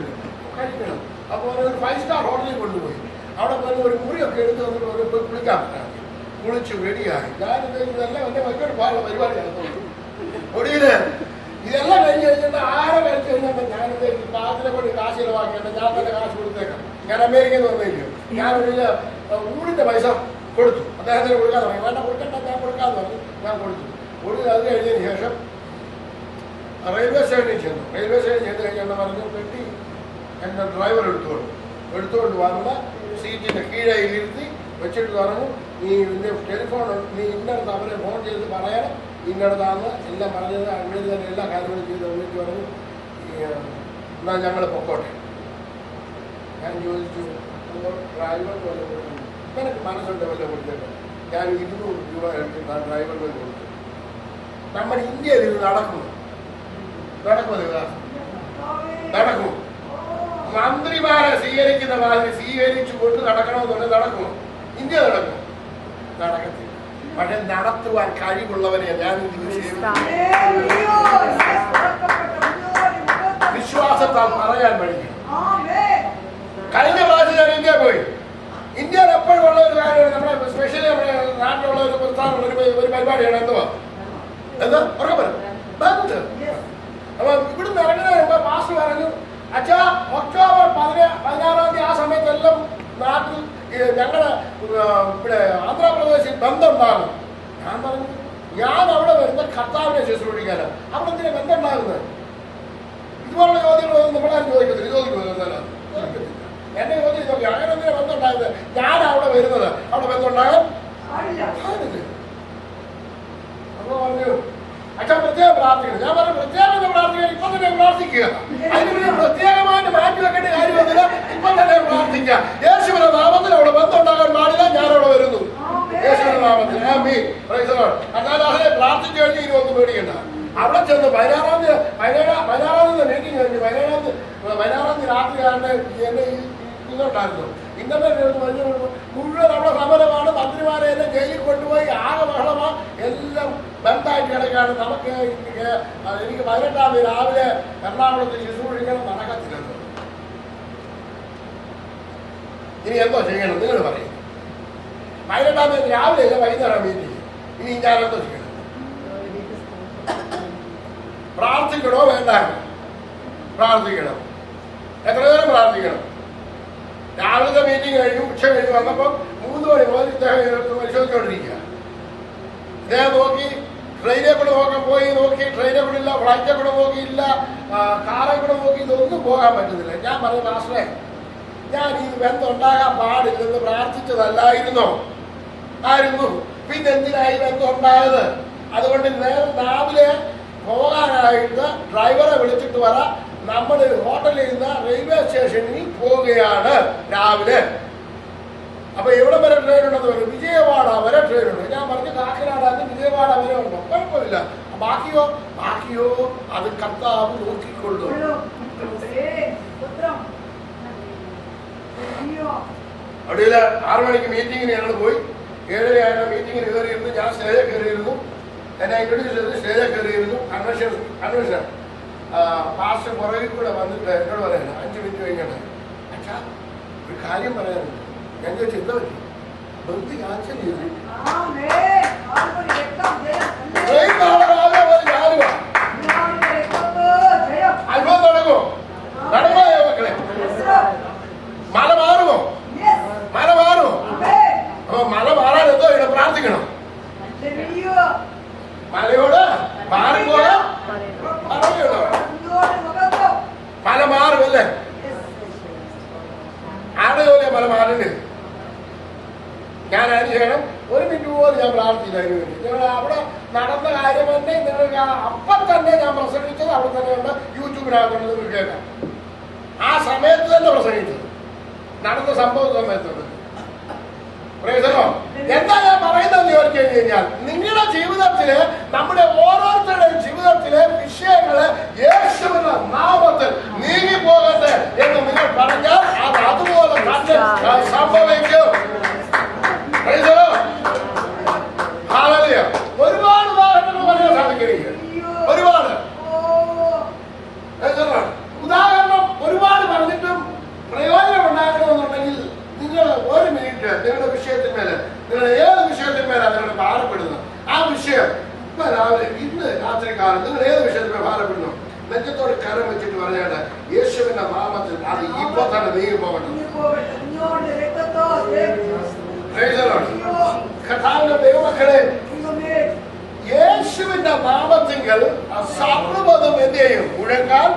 കഴിക്കണം. അപ്പോൾ ഒരു 5 സ്റ്റാർ ഹോട്ടലിൽ കൊണ്ടുപോയി. അവിടെ പോയി ഒരു മുറിയൊക്കെ എടുത്ത് വന്നിട്ട് കുളിക്കാൻ പറ്റാതെ കുളിച്ചു റെഡിയായി. ഞാൻ ഇതെല്ലാം എൻ്റെ മറ്റൊരു പാടുള്ള പരിപാടിയാണ്. ഒടുവില് ഇതെല്ലാം കഴിഞ്ഞ് കഴിഞ്ഞിട്ട് 6 കഴിച്ച് കഴിഞ്ഞാൽ ഞാനിത് പാത്രത്തിനെ കൊണ്ട് കാശ് ചിലവാക്കിയിട്ട് ഞാൻ തന്നെ കാശ് കൊടുത്തേക്കാം. ഞാൻ അമേരിക്കയിൽ നിന്ന് വന്നില്ലയോ. ഞാനൊരു ഊടിൻ്റെ പൈസ കൊടുത്തു. അദ്ദേഹത്തിന് കൊടുക്കാൻ തുടങ്ങി. വേണ്ട കൊടുക്കണ്ട, ഞാൻ കൊടുക്കാമെന്ന് പറഞ്ഞു. ഞാൻ കൊടുത്തു. ഒടുവിൽ അത് കഴിഞ്ഞതിന് ശേഷം റെയിൽവേ സ്റ്റേഷനിൽ ചെന്നു. റെയിൽവേ സ്റ്റേഷനിൽ ചെന്ന് കഴിഞ്ഞാൽ പറഞ്ഞു പെട്ടി എൻ്റെ ഡ്രൈവർ എടുത്തുകൊണ്ട് വന്ന് സീറ്റിൻ്റെ കീഴയിലിരുത്തി വെച്ചിട്ട് പറഞ്ഞു നീ നിന്റെ ടെലിഫോൺ നീ ഇന്നടത്ത് അവരെ ഫോൺ ചെയ്ത് പറയണം. ഇന്നടത്താന്ന് എല്ലാം പറഞ്ഞത് അങ്ങനെ തന്നെ എല്ലാ കാര്യങ്ങളും ചെയ്ത് എന്നിട്ട് പറഞ്ഞു എന്നാൽ ഞങ്ങൾ പൊക്കോട്ടെ. ഞാൻ ചോദിച്ചു ഡ്രൈവർ വല്ല കൊടുക്കുന്നു? എനിക്ക് മനസ്സുണ്ട് വല്ല കൊടുത്തേക്കാം. ഞാൻ 200 രൂപ എടുത്തിട്ട് ആ ഡ്രൈവറിന് കൊടുത്തു. നമ്മുടെ ഇന്ത്യയിൽ ഇത് നടക്കുമോ? നടക്കും. മന്ത്രിമാരെ സ്വീകരിക്കുന്ന മാതിരി സ്വീകരിച്ചു കൊണ്ട് നടക്കണമെന്നുണ്ടെങ്കിൽ നടക്കുമോ? ഇന്ത്യ നടക്കും? നടക്കത്തില്ല. പക്ഷെ നടത്തുവാൻ കഴിവുള്ളവരെ ഞാൻ വിശ്വാസത്താൽ പറയാൻ പഠിക്കും. കഴിഞ്ഞ പ്രാവശ്യം ഞാൻ ഇന്ത്യ പോയി. ഇന്ത്യയിൽ എപ്പോഴും ഉള്ള ഒരു കാര്യമാണ് നമ്മുടെ സ്പെഷ്യലി നമ്മുടെ നാട്ടിലുള്ള ഒരു പ്രസ്ഥാനമുള്ള ഒരു പരിപാടിയാണ്. എന്താ ഉറക്കെ പറയാം. അപ്പൊ ഇവിടുന്ന് ഇറങ്ങുന്ന പാസ്റ്റർ പറഞ്ഞു അച്ഛാ ഒക്ടോബർ 16-ാം തീയതി ആ സമയത്തെല്ലാം നാട്ടിൽ ഞങ്ങളുടെ ഇവിടെ ആന്ധ്രാപ്രദേശിൽ ബന്ധമുണ്ടാകും. ഞാൻ പറഞ്ഞു ഞാൻ അവിടെ വരുന്ന കർത്താവിനെ ശുശ്രൂഷിക്കാനാണ്. അവിടെ എന്തിനാ ബന്ധം ഉണ്ടാകുന്നത്? ഇതുപോലുള്ള ചോദ്യങ്ങളൊന്നും നമ്മളാരും ചോദിക്കത്തില്ല. ചോദിക്കുമല്ലോ എന്നെ ചോദ്യം നോക്കി അങ്ങനെ എന്തിനാ ബന്ധം ഉണ്ടാകുന്നത്? ഞാൻ അവിടെ വരുന്നത് അവിടെ ബന്ധം ഉണ്ടാകാൻ അപ്പൊ പറഞ്ഞു അച്ഛൻ പ്രത്യേകം പ്രാർത്ഥിക്കണം. ഞാൻ പറഞ്ഞു പ്രത്യേകം പ്രാർത്ഥിക്കണം. ഇപ്പൊ തന്നെ പ്രാർത്ഥിക്കുക. അതിന് പ്രത്യേകമായിട്ട് മാറ്റി വെക്കേണ്ട കാര്യമൊന്നുമില്ല. ഇപ്പൊ തന്നെ പ്രാർത്ഥിക്കുക. യേശുവിന്റെ നാമത്തിൽ അവിടെ ബന്ധം ഉണ്ടാകാൻ പാടില്ല. ഞാൻ അവിടെ വരുന്നു യേശുവിന്റെ നാമത്തിൽ. എന്നാൽ അതിനെ പ്രാർത്ഥിച്ചു കഴിഞ്ഞ് ഇനി ഒന്നും പേടിക്കണ്ട. അവിടെ ചെന്ന് 16-ാം തീയതി മീറ്റിംഗ് കഴിഞ്ഞു. 16-ാം തീയതി രാത്രിയാണ് എന്നെ ഉണ്ടായിരുന്നു. ഇന്റർനെറ്റ് മുഴുവൻ നമ്മുടെ സമരമാണ്. മന്ത്രിമാരെ എല്ലാം ജയിലിൽ കൊണ്ടുപോയി ആകെ ബഹളമാ, എല്ലാം ബന്ധായിട്ട് കിടക്കാണ്. നമുക്ക് എനിക്ക് 18-ാം തീയതി രാവിലെ എറണാകുളത്ത് ശുശ്രൂഷിക്കണം, നടക്കത്തില്ലെന്ന്. ഇനി എന്തോ ചെയ്യണം നിങ്ങൾ പറയും. 18-ാം തീയതി രാവിലെ അല്ല വൈകുന്നേരം മീറ്റിംഗ്. ഇനി ഞാൻ എന്തോ ചെയ്യണം? പ്രാർത്ഥിക്കണോ വേണ്ട? പ്രാർത്ഥിക്കണം. എത്ര നേരം പ്രാർത്ഥിക്കണം? രാവിലത്തെ മീറ്റിംഗ് കഴിഞ്ഞു, ഉച്ച കഴിഞ്ഞ് വന്നപ്പോൾ 3 മണി മുതൽ ഇദ്ദേഹം പരിശോധിച്ചുകൊണ്ടിരിക്കുക. ഇദ്ദേഹം നോക്കി, ട്രെയിനെ കൂടെ നോക്കാൻ പോയി നോക്കി, ട്രെയിനെ കൂടെ ഇല്ല, ഫ്ലൈറ്റെ കൂടെ നോക്കിയില്ല, കാറെ കൂടെ നോക്കി, ഇതൊന്നും പോകാൻ പറ്റുന്നില്ല. ഞാൻ പറഞ്ഞു, മാസ്റ്ററെ, ഞാൻ ഈ ബന്ധം ഉണ്ടാകാൻ പാടില്ലെന്ന് പ്രാർത്ഥിച്ചതല്ലായിരുന്നോ? ആയിരുന്നു. പിന്നെ എന്തിനായി ബന്ധം ഉണ്ടായത്? അതുകൊണ്ട് രാവിലെ പോകാനായിട്ട് ഡ്രൈവറെ വിളിച്ചിട്ട് വര, നമ്മൾ ഹോട്ടലിൽ നിന്ന് റെയിൽവേ സ്റ്റേഷനിൽ പോവുകയാണ് രാവിലെ. അപ്പൊ എവിടെ വരെ ട്രെയിൻ ഉണ്ടെന്ന് പറയും? വിജയവാഡ വരെ ട്രെയിൻ ഉണ്ട്. ഞാൻ പറഞ്ഞു, കാക്കനാടാന്ന് വിജയവാഡ വരെ ഉണ്ടോ? കുഴപ്പമില്ല. ബാക്കിയോ? ബാക്കിയോ അത് കർത്താവ് നോക്കിക്കൊള്ളും. അവിടെ 6 മണിക്ക് മീറ്റിങ്ങിന് ഞങ്ങൾ പോയി. 7:30 മീറ്റിങ്ങിന് കയറിയിരുന്നു. ഞാൻ സ്റ്റേജിൽ കയറിയിരുന്നു. എന്നെ ഇൻട്രൊഡ്യൂസ് ചെയ്ത് സ്റ്റേജിൽ കയറിയിരുന്നു. കൺവെൻഷൻ പാസ്റ്റർ പുറകിൽ കൂടെ വന്നിട്ട് എന്നോട് പറയണം, 5 മിനിറ്റ് കഴിഞ്ഞാണ്, അച്ഛാ ഒരു കാര്യം പറയാനുണ്ട്. ഞാൻ ചോദിച്ചു, എന്താ പറ്റി? ബന്ധു ക്യാൻസൽ ചെയ്തു. അത്ഭുതം നടക്കുമോ? നടന്നോ മക്കളെ? മല മാറുമോ? മല മാറുമോ? അപ്പൊ മല മാറാൻ എന്തോ ഇവിടെ പ്രാർത്ഥിക്കണം. മലയോട് മാറിപ്പോയ മല മാറുമല്ലേ? ആരുടെ ജോലിയാ മല മാറേണ്ടത്? ഞാൻ അതിന് ചെയ്യണം. 1 മിനിറ്റ് പോലും ഞാൻ പ്രാർത്ഥിച്ചില്ല അതിന് വേണ്ടി. നിങ്ങൾ അവിടെ നടന്ന കാര്യം തന്നെ നിങ്ങൾക്ക് അപ്പം തന്നെ ഞാൻ പ്രസംഗിച്ചത് അവിടെ തന്നെ ഉണ്ട്, യൂട്യൂബിനകത്തുള്ളത് കേൾക്കാം. ആ സമയത്ത് തന്നെ പ്രസംഗിച്ചത്, നടന്ന സംഭവ സമയത്തുണ്ട്. എന്താ ഞാൻ പറയുന്നതെന്ന് ചോദിച്ചു കഴിഞ്ഞാൽ, നിങ്ങളുടെ ജീവിതത്തില്, നമ്മുടെ ഓരോരുത്തരുടെയും ജീവിതത്തിലെ വിഷയങ്ങള് യേശുവിന്റെ നാമത്തിൽ നീങ്ങിപ്പോകട്ടെ എന്ന് നിങ്ങൾ പറഞ്ഞാൽ അത് അതുപോലെ തന്നെ സംഭവിക്കും. ഒരുപാട് ഉദാഹരണങ്ങൾ പറയാൻ സാധിക്കുകയില്ല. ഒരുപാട് ഉദാഹരണം ഒരുപാട് പറഞ്ഞിട്ടും പ്രയോജനം ഉണ്ടാക്കണമെന്നുണ്ടെങ്കിൽ നിങ്ങൾ 1 മിനിറ്റ് നിങ്ങളുടെ വിഷയത്തിന്മേല്, നിങ്ങൾ ഏത് വിഷയത്തിന്മേലാണ് നിങ്ങൾ ഭാരപ്പെടുന്നത്, ആ വിഷയം ഇപ്പൊ രാവിലെ ഇന്ന് രാത്രി കാലം നിങ്ങൾ ഏത് വിഷയത്തിന്മേൽ ഭാരപ്പെടുന്നു, നെഞ്ചത്തോട് കരം വെച്ചിട്ട് പറഞ്ഞാണ് യേശുവിന്റെ നാമത്തിൽ അത് ഇപ്പൊ തന്നെ നീങ്ങി പോകണം. കർത്താവിന്റെ ദൈവമക്കളെ, യേശുവിന്റെ നാമത്തിങ്കൽ സർവ്വതും എന്ത് ചെയ്യും? മുഴങ്ങാൻ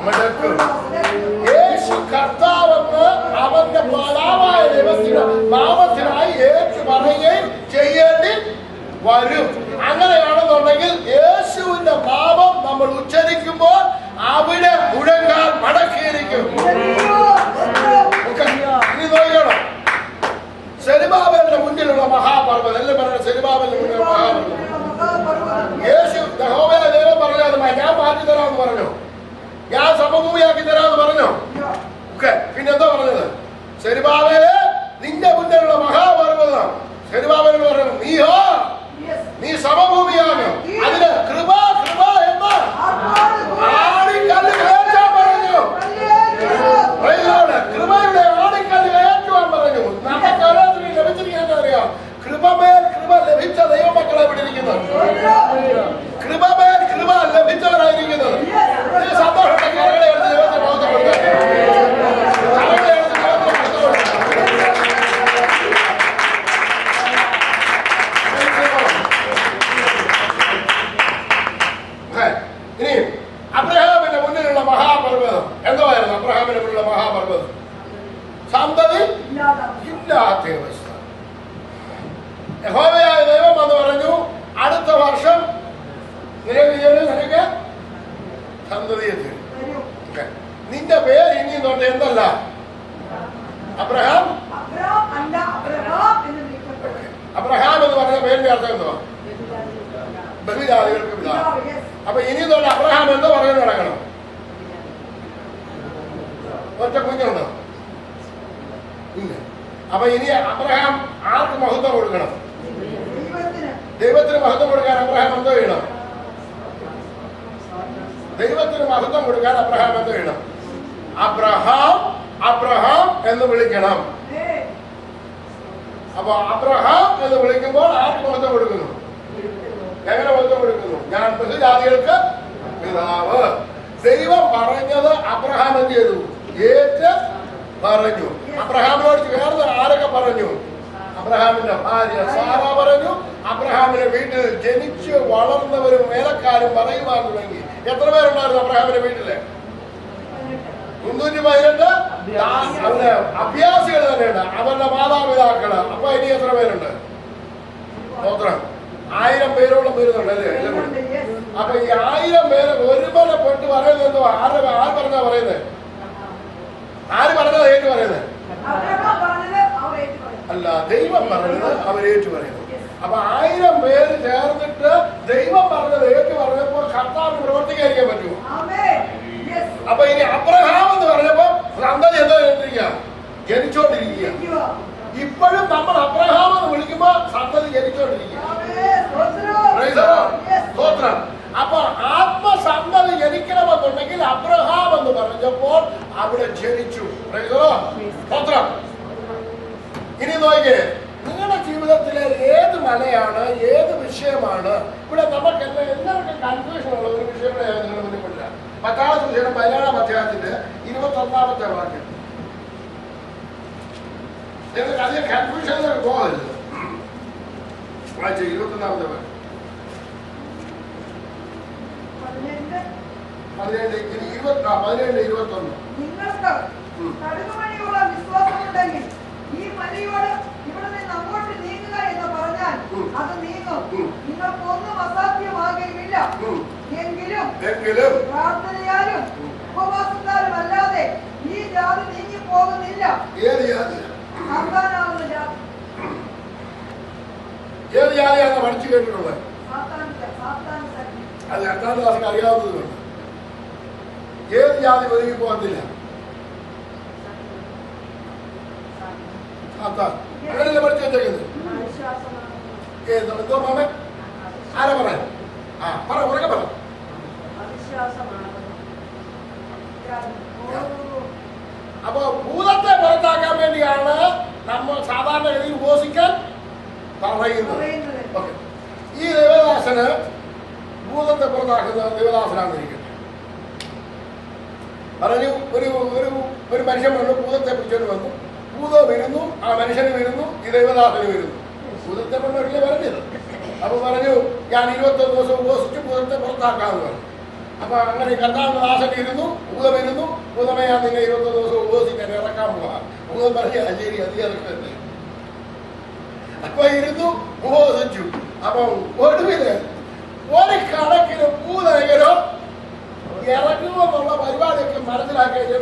മുഴക്കും. യേശു കർത്താവെന്ന് അവന്റെ മാതാവായ ദൈവത്തിന്റെ നാമത്തിനായി ഏറ്റു പറയുകയും ചെയ്യേണ്ടി വരും. അങ്ങനെയാണെന്നുണ്ടെങ്കിൽ യേശുവിന്റെ നാമം നമ്മൾ ഉച്ചരിക്കുമ്പോൾ അവിടെ മുഴങ്ങാൻ മടക്കിയിരിക്കും. ഇനി നോക്കണം, സെരുബാബേലിന്റെ മുന്നിലുള്ള മഹാപർവ്വതം. എല്ലാം പറഞ്ഞ സെരുബാബേലിന്റെ മുന്നിലുള്ള മഹാപർവ്വതം. യേശു യഹോവയായ ദൈവം പറഞ്ഞത് ഞാൻ മാറ്റി തരാമെന്ന് പറഞ്ഞു, ഞാൻ സമഭൂമിയാക്കി തരാമെന്ന് പറഞ്ഞു. പിന്നെന്താ പറഞ്ഞത്? സെരുബാബേലേ, നിന്റെ മുന്നിലുള്ള മഹാപർവ്വതം. സെരുബാബേലിനോട് പറഞ്ഞു, നീ സമഭൂമിയാകും. അതിന് കൃപ കൃപ എന്ന് ആണിക്കല്ല് കയറ്റാൻ പറഞ്ഞു. കൃപയുടെ ആണിക്കല്ല് കയറ്റുവാൻ പറഞ്ഞു. നമുക്ക് ഓരോരുത്തരും ലഭിച്ചിരിക്കുന്നത് അറിയാം. കൃപമേൽ കൃപ ലഭിച്ച ദൈവമക്കളെ വിടിയിരിക്കുന്നത്, കൃപമേൽ കൃപ ലഭിച്ചവരായിരിക്കുന്നത്. സന്തോഷത്തെ കരകളെ എടുത്ത് ദൈവത്തെ ബോധപ്പെടുത്തുക. ഇനി അബ്രഹാമിന്റെ മുന്നിലുള്ള മഹാപർവ്വതം എന്തുവായിരുന്നു? അബ്രഹാമിന്റെ മുന്നിലുള്ള മഹാപർവ്വതം സന്തതി ഇല്ലാത്ത അവസ്ഥ. യഹോവയായ ദൈവം എന്ന് പറഞ്ഞു, അടുത്ത വർഷം നിനക്ക് സന്തതിയെ തരും. നിന്റെ പേര് ഇനി തൊട്ട് എന്തല്ല? അബ്രഹാം. അബ്രഹാം എന്ന് പറഞ്ഞ പേരിന്റെ അർത്ഥം എന്തുവാ? ബഹുജാതികൾക്ക് പിതാവ്. അപ്പൊ ഇനി തൊട്ട് അബ്രഹാം എന്ന് പറഞ്ഞു നടക്കണം. ഒറ്റ കുഞ്ഞുണ്ടോ? ഇല്ല. അപ്പൊ ഇനി അബ്രഹാം ആർക്ക് മഹത്വം കൊടുക്കണം?
ദൈവത്തിന്.
ദൈവത്തിന് മഹത്വം കൊടുക്കാൻ അബ്രഹാം എന്തോ ചെയ്യണം? ദൈവത്തിന് മഹത്വം കൊടുക്കാൻ അബ്രഹാം എന്തോ ചെയ്യണം? അബ്രഹാം അബ്രഹാം എന്ന് വിളിക്കണം. അപ്പൊ അബ്രഹാം എന്ന് വിളിക്കുമ്പോൾ ആർക്ക് മഹത്വം കൊടുക്കുന്നു? എങ്ങനെ മഹത്വം കൊടുക്കുന്നു? ഞാൻ ബഹുജാതികൾക്ക് പിതാവ്. ദൈവം പറഞ്ഞത് അബ്രഹാം എന്ത് ചെയ്തു? ഏറ്റ് പറഞ്ഞു. അബ്രഹാമിനോട് ചേർന്ന് ആരൊക്കെ പറഞ്ഞു? അബ്രഹാമിന്റെ ഭാര്യ സാറ പറഞ്ഞു. അബ്രഹാമിന്റെ വീട്ടിൽ ജനിച്ച് വളർന്നവരും വേലക്കാരും പറയുവാൻ തുടങ്ങി. എത്ര പേരുണ്ടായിരുന്നു അബ്രഹാമിന്റെ വീട്ടില്? 318. അവന്റെ അഭ്യാസികൾ തന്നെയുണ്ട്, അവരുടെ മാതാപിതാക്കള്. അപ്പൊ ഇനി എത്ര പേരുണ്ട്? സ്തോത്രം. 1000 പേരോളം വരുന്നുണ്ട് അല്ലേ? അപ്പൊ ഈ 1000 പേര് ഒരുമലപ്പെട്ട് പറയുന്നത് എന്തോ? ആര് പറഞ്ഞാ പറയുന്നത്? ആര് പറഞ്ഞത് ഏറ്റു പറയുന്നത്? അല്ല, ദൈവം പറഞ്ഞത് അവരേറ്റു പറയുന്നത്. അപ്പൊ 1000 പേര് ചേർന്നിട്ട് ദൈവം പറഞ്ഞത് ഏറ്റു പറഞ്ഞപ്പോൾ കർത്താവിന് പ്രവർത്തിക്കാതിരിക്കാൻ പറ്റുമോ? അപ്പൊ ഇനി അബ്രഹാം എന്ന് പറഞ്ഞപ്പോ സന്തതി എന്താ ജനിച്ചോണ്ടിരിക്കുക. ഇപ്പോഴും നമ്മൾ അബ്രഹാം എന്ന് വിളിക്കുമ്പോ സന്തതി ജനിച്ചോണ്ടിരിക്കുക. അപ്പൊ ആത്മസന്തതി ജനിക്കണമെന്നുണ്ടെങ്കിൽ അബ്രഹാം എന്ന് പറഞ്ഞപ്പോൾ അവിടെ ജനിച്ചു. ഇനി നോക്കിയേ, നിങ്ങളുടെ ജീവിതത്തിലെ ഏത് മലയാണ്, ഏത് വിഷയമാണ് ഇവിടെ നമുക്ക് എല്ലാവർക്കും കൺഫ്യൂഷൻ ഉള്ള ഒരു വിഷയം നിങ്ങളുടെ മുന്നിൽ കൊണ്ടുവരാം. മത്തായി സുവിശേഷം 17-ാം അധ്യായത്തിന്റെ 21-ാമത്തെ വാക്യം. നിങ്ങൾക്ക് അധികം കൺഫ്യൂഷനിലേക്ക് പോകരുത്. വായിച്ച 21-ാമത്തെ വാക്യം. 17-21.
നിങ്ങൾക്ക് കടുകുമണിയുള്ള വിശ്വാസമുണ്ടെങ്കിൽ ഈ മലയോട് ഇവിടെ നിന്ന് അങ്ങോട്ട് നീങ്ങുക എന്ന് പറഞ്ഞാൽ അത് നീങ്ങും. നിങ്ങൾക്കൊന്നും അസാധ്യമാകുകയില്ല. എങ്കിലും പ്രാർത്ഥനയാലും ഉപവാസത്താലും അല്ലാതെ ഈ ജാതി നീങ്ങി പോകുന്നില്ല. സാത്താനാവുന്ന ജാതി.
ഏത് ജാതിയാണ് പഠിച്ചു കേട്ടിട്ടുള്ളത്? അത് അർത്താദാസിന് അറിയാവുന്നതുകൊണ്ട്. ഏത് ജാതി ഒരുങ്ങി പോകത്തില്ല? അങ്ങനെയല്ല പഠിച്ചു വെച്ചേക്കുന്നത്. എന്തോ മാമൻ ആരാ പറയാൻ? പറ, ഉറക്കെ പറ. അപ്പൊ ഭൂതത്തെ പുറത്താക്കാൻ വേണ്ടിയാണ് നമ്മൾ സാധാരണഗതിയിൽ ഉപവസിക്കാൻ പറയുന്നത്. ഓക്കെ, ഈ ദേവദാസന് ഭൂതത്തെ പുറത്താക്കുന്ന ദേവദാസനാന്നിരിക്കട്ടെ. പറഞ്ഞു ഒരു മനുഷ്യൻ വന്നു, ഭൂതത്തെ പിടിച്ചോണ്ട് വന്നു. ഭൂതം വരുന്നു, ആ മനുഷ്യന് വരുന്നു, ഈ ദൈവദാസന് വരുന്നു. ഭൂതത്തെ കൊണ്ടല്ലേ പറഞ്ഞത്. അപ്പൊ പറഞ്ഞു, ഞാൻ 21 ദിവസം ഉപവസിച്ച് ഭൂതത്തെ പുറത്താക്കാമെന്ന് പറഞ്ഞു. അപ്പൊ അങ്ങനെ കർത്താവിന്റെ ദാസൻ ഇരുന്നു, ഭൂതം ഇരുന്നു. ഭൂതമേ, ഞാൻ നിങ്ങൾ 21 ദിവസം ഉപവസിക്കാൻ ഇറക്കാൻ പോവാം. ഭൂതം പറഞ്ഞു, ശരി, അത് ഇറക്കല്ലേ. അപ്പൊ ഇരുന്നു, ഉപവസിച്ചു. അപ്പം ഒടുവില് ഒരു കണക്കിന് ഭൂതനഗരം ഇറങ്ങുമെന്നുള്ള പരിപാടിയൊക്കെ മനസ്സിലാക്കിയിട്ട്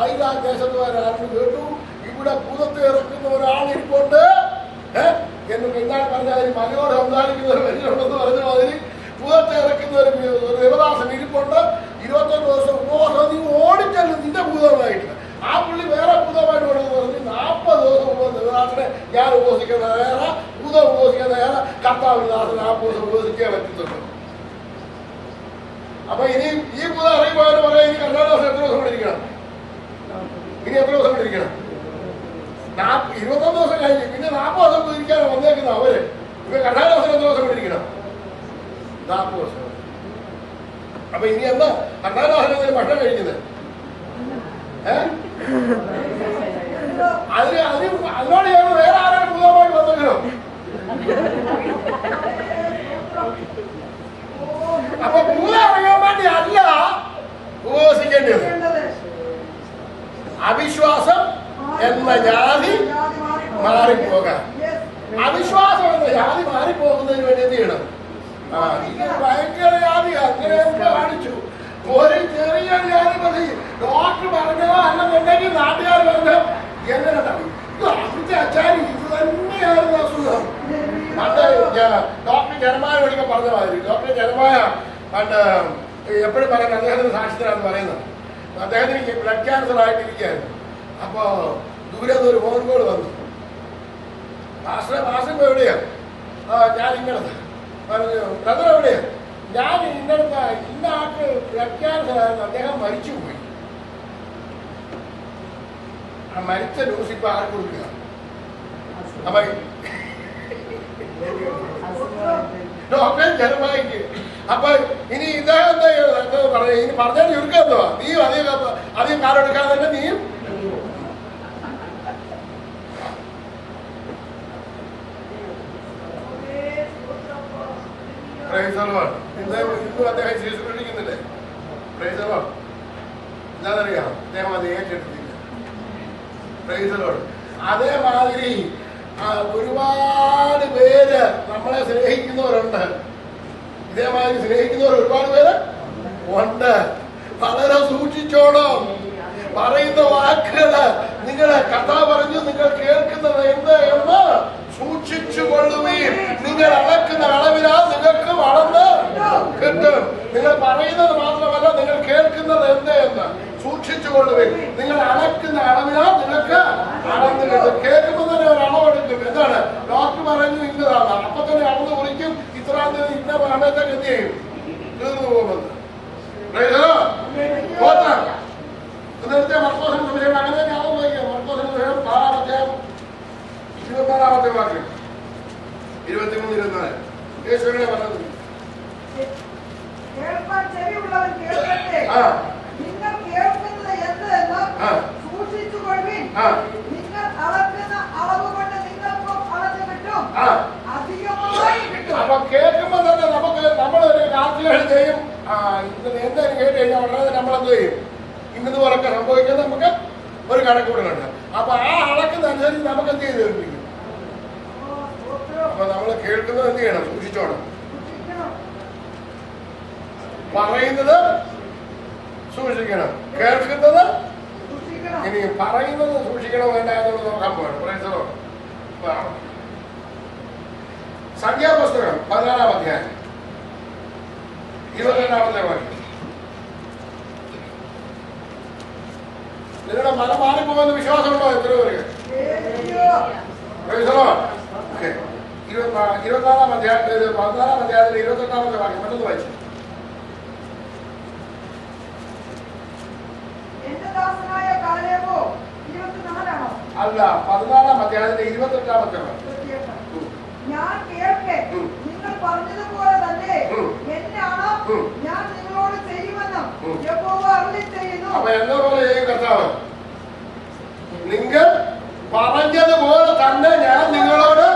അയിലാ ദേശത്തുകാരും കേട്ടു, ഇവിടെ ഭൂതത്തെ ഇറക്കുന്ന ഒരാളിരിപ്പുണ്ട് എന്ന് പിന്നാലെ പറഞ്ഞാൽ മലയോട് സംസാരിക്കുന്ന ഒരു മനുഷ്യനുണ്ടെന്ന് പറഞ്ഞ മാതിരി ഭൂതത്തെ ഇറക്കുന്ന ഒരു ദേവദാസൻ ഇരിപ്പുണ്ട്. 21 ദിവസം ഉപവാസം, നീ ഓടിച്ചല്ലോ നിന്റെ ഭൂതമായിട്ട്. ആ പുള്ളി വേറെ ഭൂതമായിട്ട് കൊണ്ടെന്ന് പറഞ്ഞ് 40 ദിവസം ദേവദാസനെ ഞാൻ ഉപവസിക്കുന്ന വേറെ, ഭൂതം ഉപവസിക്കുന്ന വേറെ, കർത്താവിന്റെ ദാസന് 40 ദിവസം ഉപവസിക്കേ പറ്റത്തുള്ളൂ. അപ്പൊ ഇനി ഈ ഭൂതം ഇറങ്ങിപ്പോയെന്ന് പറയാൻ ഇനി കർത്താവിന്റെ എത്ര ദിവസം കൊണ്ടിരിക്കണം? ഇനി എത്ര ദിവസം കൊണ്ടിരിക്കണം? 21 ദിവസം കഴിഞ്ഞ് പിന്നെ 40 ദിവസം കൊണ്ടിരിക്കാനാണ് വന്നേക്കുന്നത് അവര്. ഇപ്പൊ കർത്താവിന്റെ എത്ര ദിവസം കൊണ്ടിരിക്കണം? 40 ദിവസം. അപ്പൊ ഇനി എന്താ കർത്താവിന്റെ ഭക്ഷണം കഴിക്കുന്നത്? അതിനോട് ഞങ്ങൾ വേറെ ആരും ഭൂതമായി വന്നെങ്കിലോ? അപ്പൊ ഭൂതം അറിയാൻ വേണ്ടി അല്ല ഉപവസിക്കേണ്ടത്. അവിശ്വാസം എന്ന ജാതി മാറിപ്പോകാൻ. അവിശ്വാസം എന്ന ജാതി മാറിപ്പോകുന്നതിന് വേണ്ടി എന്ത് ചെയ്യണം? ഇത് ഭയങ്കര ജാതി അങ്ങനെ കാണിച്ചു. ഒരു ചെറിയ ജാതി മതി. ഡോക്ടർ പറഞ്ഞോ അല്ലെന്നുണ്ടെങ്കിൽ നാട്ടുകാർ പറഞ്ഞോ എങ്ങനെ അച്ചാരി ഇത് തന്നെയായിരുന്നു അസുഖം. പണ്ട് ഡോക്ടർ ജനമായ ഒരിക്കൽ പറഞ്ഞ മാതിരി, ഡോക്ടർ ജനമായ പണ്ട് എപ്പോഴും പറയുന്നത് അദ്ദേഹത്തിന്റെ സാക്ഷ്യത്തിലാണ് പറയുന്നത്. അദ്ദേഹത്തിന് ബ്ലഡ് ക്യാൻസർ ആയിട്ടിരിക്കുകയായിരുന്നു. അപ്പോ ദൂരെ നിന്ന് ഒരു ഫോൺ കോൾ വന്നു. മാസ്റ്റർ എവിടെയാ? ഞാൻ ഇങ്ങനത്തെ പറഞ്ഞു. ബ്രദർ എവിടെയാ? ഞാൻ ഇന്നടത്ത് ഇന്ന ആൾക്ക് പ്രഖ്യാപനമായിരുന്നു, അദ്ദേഹം മരിച്ചുപോയി. ആ മരിച്ച ന്യൂസ് ഇപ്പൊ ആർക്ക് കൊടുക്കുക? അപ്പൊ ഡോക്ടറെ ജനമായിക്ക്. അപ്പൊ ഇനി ഇദ്ദേഹം എന്താ പറഞ്ഞ ഇനി പറഞ്ഞാൽ ചുരുക്കോ നീയും അധികം കാലം എടുക്കാതെ തന്നെ നീയും ഇന്നും അദ്ദേഹം ശേഷിപ്പിക്കുന്നില്ലേ? എന്താണെന്നറിയാം, അദ്ദേഹം അത് ഏറ്റെടുത്തില്ല. അതേമാതിരി ഒരുപാട് പേര് നമ്മളെ സ്നേഹിക്കുന്നവരുണ്ട്. ഇതേമാതിരി സ്നേഹിക്കുന്നവർ ഒരുപാട് പേര് ഉണ്ട്. വളരെ സൂക്ഷിച്ചോണം. പറയുന്ന വാക്കുകള് നിങ്ങളെ കഥ പറഞ്ഞു നിങ്ങൾ കേൾക്കുന്നത് എന്ത് എന്ന് സൂക്ഷിച്ചു കൊള്ളുകയും നിങ്ങൾ അളക്കുന്ന അളവിനാൽ നിങ്ങൾക്ക് വളർന്ന് കിട്ടും. നിങ്ങൾ പറയുന്നത് മാത്രമല്ല നിങ്ങൾ കേൾക്കുന്നത് എന്ത് എന്ന് സൂക്ഷിച്ചു കൊള്ളുകയും നിങ്ങൾ അളക്കുന്ന അളവിനാൽ നിങ്ങൾക്ക് അളന്ന് കിട്ടും. കേൾക്കുമ്പോൾ തന്നെ ഒരു അളവെടുക്കും. എന്താണ് ഡോക്ടർ പറഞ്ഞു ഇന്നതാണ്, അപ്പൊ തന്നെ അളന്ന് കുറിക്കും. ഇത്രാം തീയതി ഇന്ന സമയത്തൊക്കെ എന്ത് ചെയ്യും? തീർന്നു പോകുന്നത്. നേരത്തെ മർക്കോസിന്റെ സുവിശേഷം അങ്ങനെ തന്നെ ആവും. മർക്കോസിന്റെ സുവിശേഷം 6-ാം അധ്യായം 24-ാമത്തെ വാക്യം 23-24 യേശുവിനെ പറഞ്ഞത്.
കേൾപ്പാൻ ചെവിയുള്ളവൻ കേൾക്കട്ടെ. നിങ്ങൾ കേൾക്കുന്നത് എന്ത് എന്ന് സൂക്ഷിച്ചുകൊള്ളുവിൻ. നിങ്ങൾ അളക്കുന്ന അളവ് കൊണ്ട് നിങ്ങൾക്കും അളന്ന് കിട്ടും, അധികമായി കിട്ടും.
അപ്പൊ കേൾക്കുമ്പോ തന്നെ നമ്മളൊരു കാൽക്കുലേഷൻ ചെയ്യും. എന്തായാലും കേട്ട് കഴിഞ്ഞാൽ ഉടനെ നമ്മളെന്ത് ചെയ്യും? ഇന്നതുപോലൊക്കെ സംഭവിക്കുന്നത് നമുക്ക് ഒരു കണക്കൂടലുണ്ട്. അപ്പൊ ആ അളക്കുന്നതനുസരിച്ച് നമുക്ക് എന്ത് ചെയ്ത് തന്നിരിക്കും? അപ്പൊ നമ്മൾ കേൾക്കുന്നത് എന്ത് ചെയ്യണം? സൂക്ഷിച്ചോണം. പറയുന്നത് സൂക്ഷിക്കണം, കേൾക്കുന്നത് ഇനി പറയുന്നത് സൂക്ഷിക്കണോ വേണ്ട എന്നുള്ളത് നോക്കാൻ പോകണം. സംഖ്യാപുസ്തകം 16-ാം അധ്യായം 22-ാമത്തെ വാക്യം. നിങ്ങളുടെ മല മാറിപ്പോകുന്ന വിശ്വാസമുണ്ടോ? എത്ര പേർക്ക്? 24-ാം അധ്യായത്തിൽ 14-ാം അധ്യായത്തിൽ 28-ാമത്തെ വാക്യം മറ്റൊന്ന് വായിച്ചു. അല്ല, 14-ാം അധ്യായത്തിന്റെ 28-ാമത്തെ വാക്യം.
ഞാൻ കേൾക്കെ നിങ്ങൾ പറഞ്ഞതുപോലെ തന്നെ എന്നാണ് ഞാൻ നിങ്ങളോട് ചെയ്യുമെന്നും യഹോവ അരുളിച്ചെയ്യുന്നു.
അപ്പൊ എന്താ പോലെ ചെയ്യും കർത്താവ്? നിങ്ങൾ പറഞ്ഞതുപോലെ തന്നെ ഞാൻ നിങ്ങളോട്.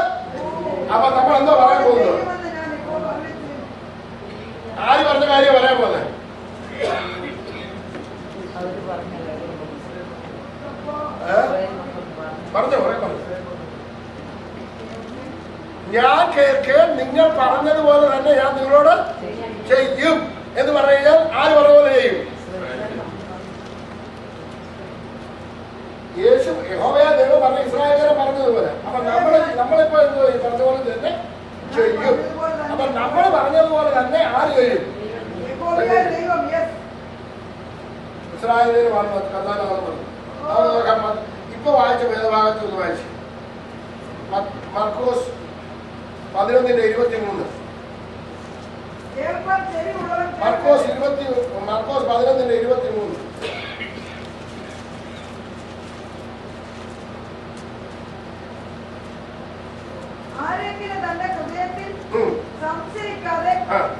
അപ്പൊ നമ്മൾ എന്താ പറയാൻ പോകുന്നത്? ആര് പറഞ്ഞ കാര്യം പറയാൻ പോകുന്നത്? പറഞ്ഞു ഞാൻ കേൾക്കെ നിങ്ങൾ പറഞ്ഞതുപോലെ തന്നെ ഞാൻ നിങ്ങളോട് ചെയ്യും എന്ന് പറഞ്ഞു കഴിഞ്ഞാൽ ആര് പറഞ്ഞ പോലെ ചെയ്യും? യേശു യഹോവയായ ദൈവം പറഞ്ഞ ഇസ്രായേലിനെ പറഞ്ഞതുപോലെ. അപ്പൊ നമ്മളിപ്പോ എന്ത് പറഞ്ഞ പോലെ തന്നെ ചെയ്യും. അപ്പൊ നമ്മൾ പറഞ്ഞതുപോലെ തന്നെ ആര് ചെയ്യും? ഇസ്രായേലിന് പറഞ്ഞു കർത്താവ്. ഇപ്പൊ വായിച്ച വേദഭാഗത്ത് ഒന്ന് വായിച്ചു. മർക്കോസ് 11:23. മർക്കോസ് 11:23.
ആരെങ്കിലും തന്റെ ഹൃദയത്തിൽ സംശയിക്കാതെ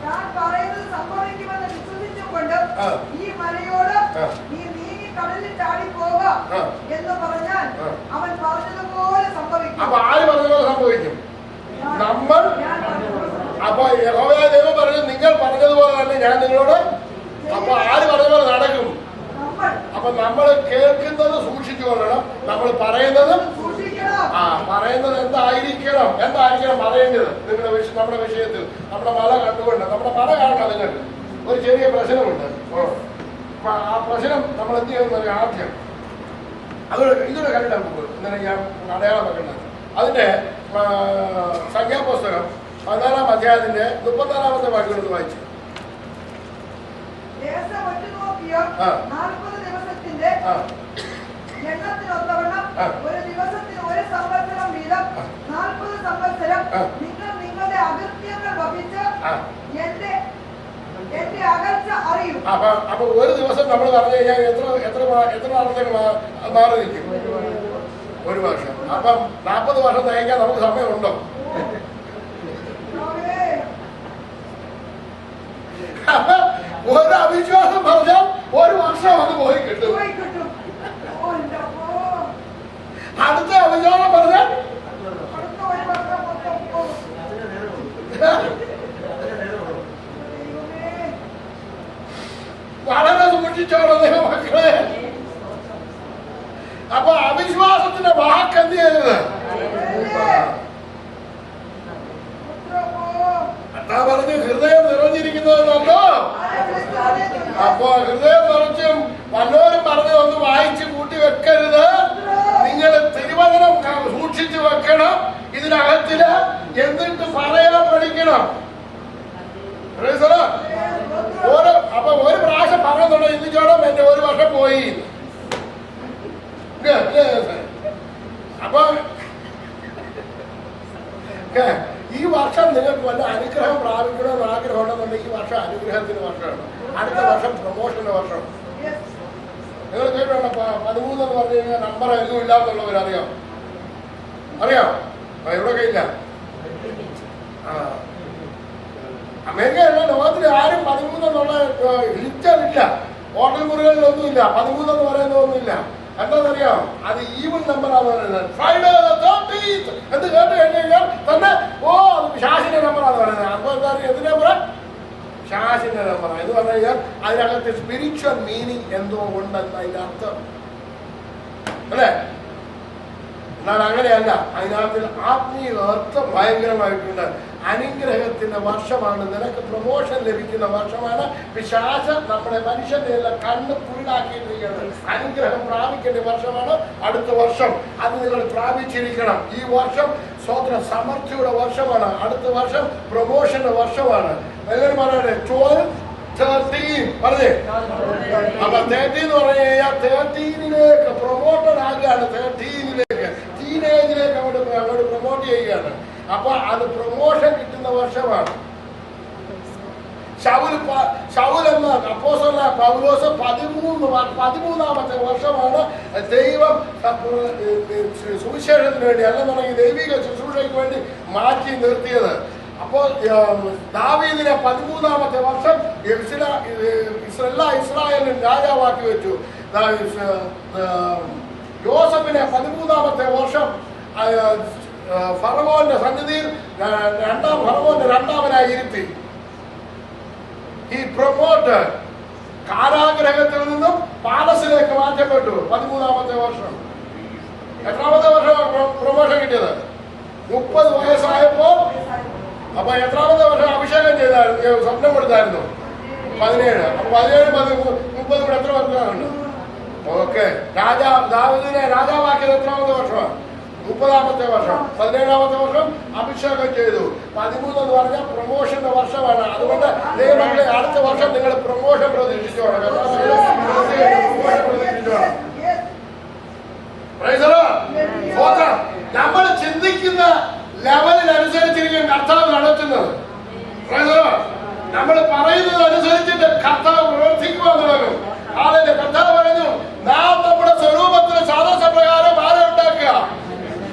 താൻ പറയുന്നത് സംഭവിക്കുമെന്ന് വിശ്വസിച്ചുകൊണ്ട് ഈ മലയോട് നീ നീങ്ങി കടലിൽ ചാടിപ്പോക എന്ന് പറഞ്ഞാൽ അവൻ പറഞ്ഞതുപോലെ സംഭവിക്കും.
അപ്പൊ ആര് പറഞ്ഞതുപോലെ സംഭവിക്കും? നമ്മൾ. അപ്പൊ യഹോവയായ ദൈവം പറഞ്ഞു നിങ്ങൾ പറഞ്ഞതുപോലെ തന്നെ ഞാൻ നിങ്ങളോട്. അപ്പൊ ആര് പറഞ്ഞതുപോലെ നടക്കും? അപ്പൊ നമ്മൾ കേൾക്കുന്നത് സൂക്ഷിച്ചു കൊള്ളണം. നമ്മൾ പറയുന്നതും പറയുന്നത് എന്തായിരിക്കണം പറയേണ്ടത്. നമ്മുടെ വിഷയത്തിൽ നമ്മുടെ മല കണ്ടുകൊണ്ട് നമ്മുടെ മല കാണണം. നിങ്ങൾക്ക് ഒരു ചെറിയ പ്രശ്നമുണ്ട്. ആ പ്രശ്നം നമ്മൾ എന്ത് ചെയ്യുന്ന ആദ്യം ഇതൊരു കണ്ടിട്ട് നമുക്ക് ഇന്നലെ ഞാൻ അടയാളം വെക്കുന്നത്. അതിന്റെ സംഖ്യാപുസ്തകം 14-ാം അധ്യായത്തിന്റെ 34-ാമത്തെ വാക്യം വായിച്ചു.
40 ദിവസത്തിന്റെ എണ്ണത്തിനൊത്തവണ്ണം ഒരു ദിവസത്തിന് 1 സംവത്സരം വീതം 40 സംവത്സരം നിങ്ങൾ നിങ്ങളുടെ അകൃത്യങ്ങൾ വഹിച്ച് എന്റെ അകൽച്ച അറിയും.
അപ്പൊ ഒരു ദിവസം നമ്മൾ പറഞ്ഞു കഴിഞ്ഞാൽ എത്ര നാളത്തേക്ക് മാറി നിൽക്കും? 1 വർഷം. അപ്പം 40 വർഷം നയിക്കാൻ നമുക്ക് സമയമുണ്ടോ? അപ്പൊ ഒരു അവിശ്വാസം പറഞ്ഞാൽ 1 വർഷം അത് പോയി കിട്ടും. അടുത്ത അവിശ്വാസം പറഞ്ഞാൽ വളരെ സൂക്ഷിച്ചോളൂ മക്കളെ. അപ്പൊ അവിശ്വാസത്തിന്റെ വാക്കെന്ത് ചെയ്തത്? എന്താ പറഞ്ഞു? ഹൃദയം നിറഞ്ഞിരിക്കുന്നതെന്നല്ലോ. അപ്പൊ ഹൃദയം നിറച്ചും വല്ലവരും പറഞ്ഞു ഒന്ന് വായിച്ച് കൂട്ടി വെക്കരുത്. നിങ്ങൾ തിരുവചനം സൂക്ഷിച്ചു വെക്കണം ഇതിനകത്തില്. എന്നിട്ട് പറയാൻ പഠിക്കണം. അപ്പൊ ഒരു പ്രാവശ്യം പറയുന്നുണ്ടോ ചിന്തിച്ചോളം എന്റെ 1 വർഷം പോയി. അപ്പൊ ഈ വർഷം നിങ്ങൾക്ക് വല്ല അനുഗ്രഹം പ്രാപിക്കണമെന്ന് ആഗ്രഹം ഉണ്ടെന്നുണ്ടെങ്കിൽ ഈ വർഷം അനുഗ്രഹത്തിന്റെ വർഷമാണ്. അടുത്ത വർഷം പ്രൊമോഷന്റെ വർഷം. നിങ്ങൾ കേട്ടോ 13 എന്ന് പറഞ്ഞു കഴിഞ്ഞാൽ നമ്പർ എല്ലാം ഇല്ലാന്നുള്ളവരറിയാം. അറിയാം? എവിടെയൊക്കെ ഇല്ല. അമേരിക്കയിലുള്ള ലോകത്തിൽ ആരും 13 എന്നുള്ള ഹിറ്ററില്ല. ഹോട്ടൽ മുറികളിലൊന്നുമില്ല 13 എന്ന് പറയുന്നതൊന്നുമില്ല. എന്താണെന്നറിയാം? അത് ഈവൻ നമ്പറാണ് പറയുന്നത്. ഫ്രൈഡേ 13th എന്ന് കേട്ട് കഴിഞ്ഞാൽ തന്നെ അത് പിശാചിന്റെ നമ്പറാണ് പറയുന്നത്. അപ്പൊ എന്താ എന്ത് നമ്പർ? പിശാചിന്റെ നമ്പറാണ് എന്ന് പറഞ്ഞു കഴിഞ്ഞാൽ അതിനകത്ത് സ്പിരിച്വൽ മീനിങ് എന്തോ ഉണ്ടെന്ന് അതിന്റെ അർത്ഥം അല്ലേ? എന്നാൽ അങ്ങനെയല്ല. അതിനകത്ത് ആത്മീയ അർത്ഥം ഭയങ്കരമായിട്ടുണ്ട്. അനുഗ്രഹത്തിന്റെ വർഷമാണ്. നിനക്ക് പ്രൊമോഷൻ ലഭിക്കുന്ന വർഷമാണ്. പിശാച നമ്മുടെ മനുഷ്യന്റെ എല്ലാം കണ്ണ് കുരുടാക്കിയിരിക്കുന്നത്. അനുഗ്രഹം പ്രാപിക്കേണ്ട വർഷമാണ് അടുത്ത വർഷം. അത് നിങ്ങൾ പ്രാപിച്ചിരിക്കണം. ഈ വർഷം സ്വതന്ത്ര സമൃദ്ധിയുടെ വർഷമാണ്. അടുത്ത വർഷം പ്രൊമോഷന്റെ വർഷമാണ്. എല്ലാവരും പറയട്ടെ 12, 13 പറഞ്ഞേ. അപ്പൊ 13 എന്ന് പറഞ്ഞു കഴിഞ്ഞാൽ 13ലേക്ക് പ്രൊമോട്ടഡ് ആകുകയാണ്. 13ലേക്ക് ടീനേജിലേക്ക് അങ്ങോട്ട് പ്രൊമോട്ട് ചെയ്യുകയാണ്. അപ്പൊ അത് പ്രൊമോഷൻ കിട്ടുന്ന വർഷമാണ്. ശൗൽ എന്ന അപ്പോസ്തലനായ പൗലോസ് 13ാമത്തെ വർഷമാണ് ദൈവം സുവിശേഷത്തിന് വേണ്ടി അല്ലെന്നുണ്ടെങ്കിൽ ദൈവിക ശുശ്രൂഷയ്ക്ക് വേണ്ടി മാറ്റി നിർത്തിയത്. അപ്പോൾ ദാവീദിനെ 13ാമത്തെ വർഷം ഇസ്രായേലിന് രാജാവാക്കി വെച്ചു. യോസഫിനെ 13ാമത്തെ വർഷം ഫറവോന്റെ സന്നിധിയിൽ ഫറവോന്റെ രണ്ടാമനായി ഇരുത്തി. ഈ പ്രൊമോട്ട് കാരാഗ്രഹത്തിൽ നിന്നും പാലസിലേക്ക് മാറ്റപ്പെട്ടു. 13ാമത്തെ വർഷം. എത്രാമത്തെ വർഷം പ്രൊമോഷൻ കിട്ടിയത്? 30 വയസ്സായപ്പോൾ. അപ്പൊ എത്രാമത്തെ വർഷം അഭിഷേകം ചെയ്തായിരുന്നു? സ്വപ്നം കൊടുത്തായിരുന്നു 17. അപ്പൊ 17, 30 കൂടെ എത്ര വർഷമാണ്? ഓക്കെ. ദാവീദിനെ രാജാവാക്കിയത് എത്രാമത്തെ വർഷമാണ്? 30ാമത്തെ വർഷം. 17ാമത്തെ വർഷം അഭിഷേകം ചെയ്തു. 13 എന്ന് പറഞ്ഞാൽ പ്രൊമോഷന്റെ വർഷമാണ്. അതുകൊണ്ട് ദൈവമക്കളെ അടുത്ത വർഷം നിങ്ങൾ പ്രൊമോഷൻ പ്രതീക്ഷിച്ചോണം. നമ്മൾ ചിന്തിക്കുന്ന ലെവലിനനുസരിച്ചിരിക്കും കർത്താവ് നടത്തുന്നത്. നമ്മൾ പറയുന്നത് അനുസരിച്ചിട്ട് കർത്താവ് പ്രവർത്തിക്കുവാൻ തുടങ്ങും. ആളെ കർത്താവ് പറഞ്ഞു, നാം നമ്മുടെ സ്വരൂപത്തിന് സാദൃശ്യപ്രകാരം ആരെ ഉണ്ടാക്കുക?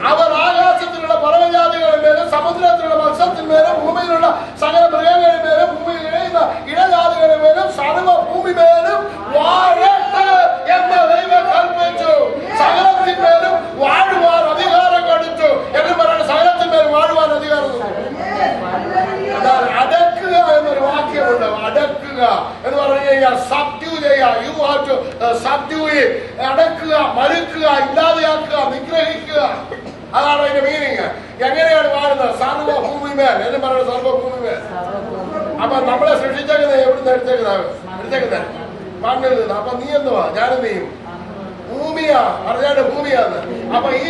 അവർ ആകാശത്തിലുള്ള പർവ്വജാതികളിന്മേലും സമുദ്രത്തിലുള്ള മത്സ്യത്തിന്മേലും ഭൂമിയിലുള്ള സകല മൃഗങ്ങളിന്മേലും ഭൂമിയിൽ ഇഴയുന്ന ഇഴജാതികളിന്മേലും സർവ്വഭൂമിമേലും വാഴട്ടെ എന്ന് ദൈവം കൽപ്പിച്ചു. സകലത്തിന്മേലും വാഴുവാൻ അധികാരം കൊടുത്തു എന്ന് പറയുന്നത്. സകലത്തിന്മേലും വാഴുവാൻ അധികാരം. അടക്കുക എന്നൊരു വാക്യമുണ്ട്. അടക്കുക എന്ന് പറഞ്ഞു കഴിഞ്ഞാൽ സബ്ഡ്യൂ ചെയ്യുക. You have to subdue it. അടക്കുക, മറുക്കുക, ഇല്ലാതെയാക്കുക, നിഗ്രഹിക്കുക. അതാണ് അതിന്റെ മീനിങ്. എങ്ങനെയാണ് വാഴുന്നത്? സർവഭൂമിമേൽ എന്ന് പറയുന്നത്. സർവഭൂമിമേൽ. അപ്പൊ നമ്മളെ സൃഷ്ടിച്ചേക്കുന്നത് എവിടുന്ന് എടുത്തേക്കുന്നത്? മണ്ണിൽ നിന്ന്. അപ്പൊ നീ എന്തുവാ? ഞാനും നീയും ഭൂമിയാ. പറഞ്ഞാണ്ട് ഭൂമിയാന്ന്. അപ്പൊ ഈ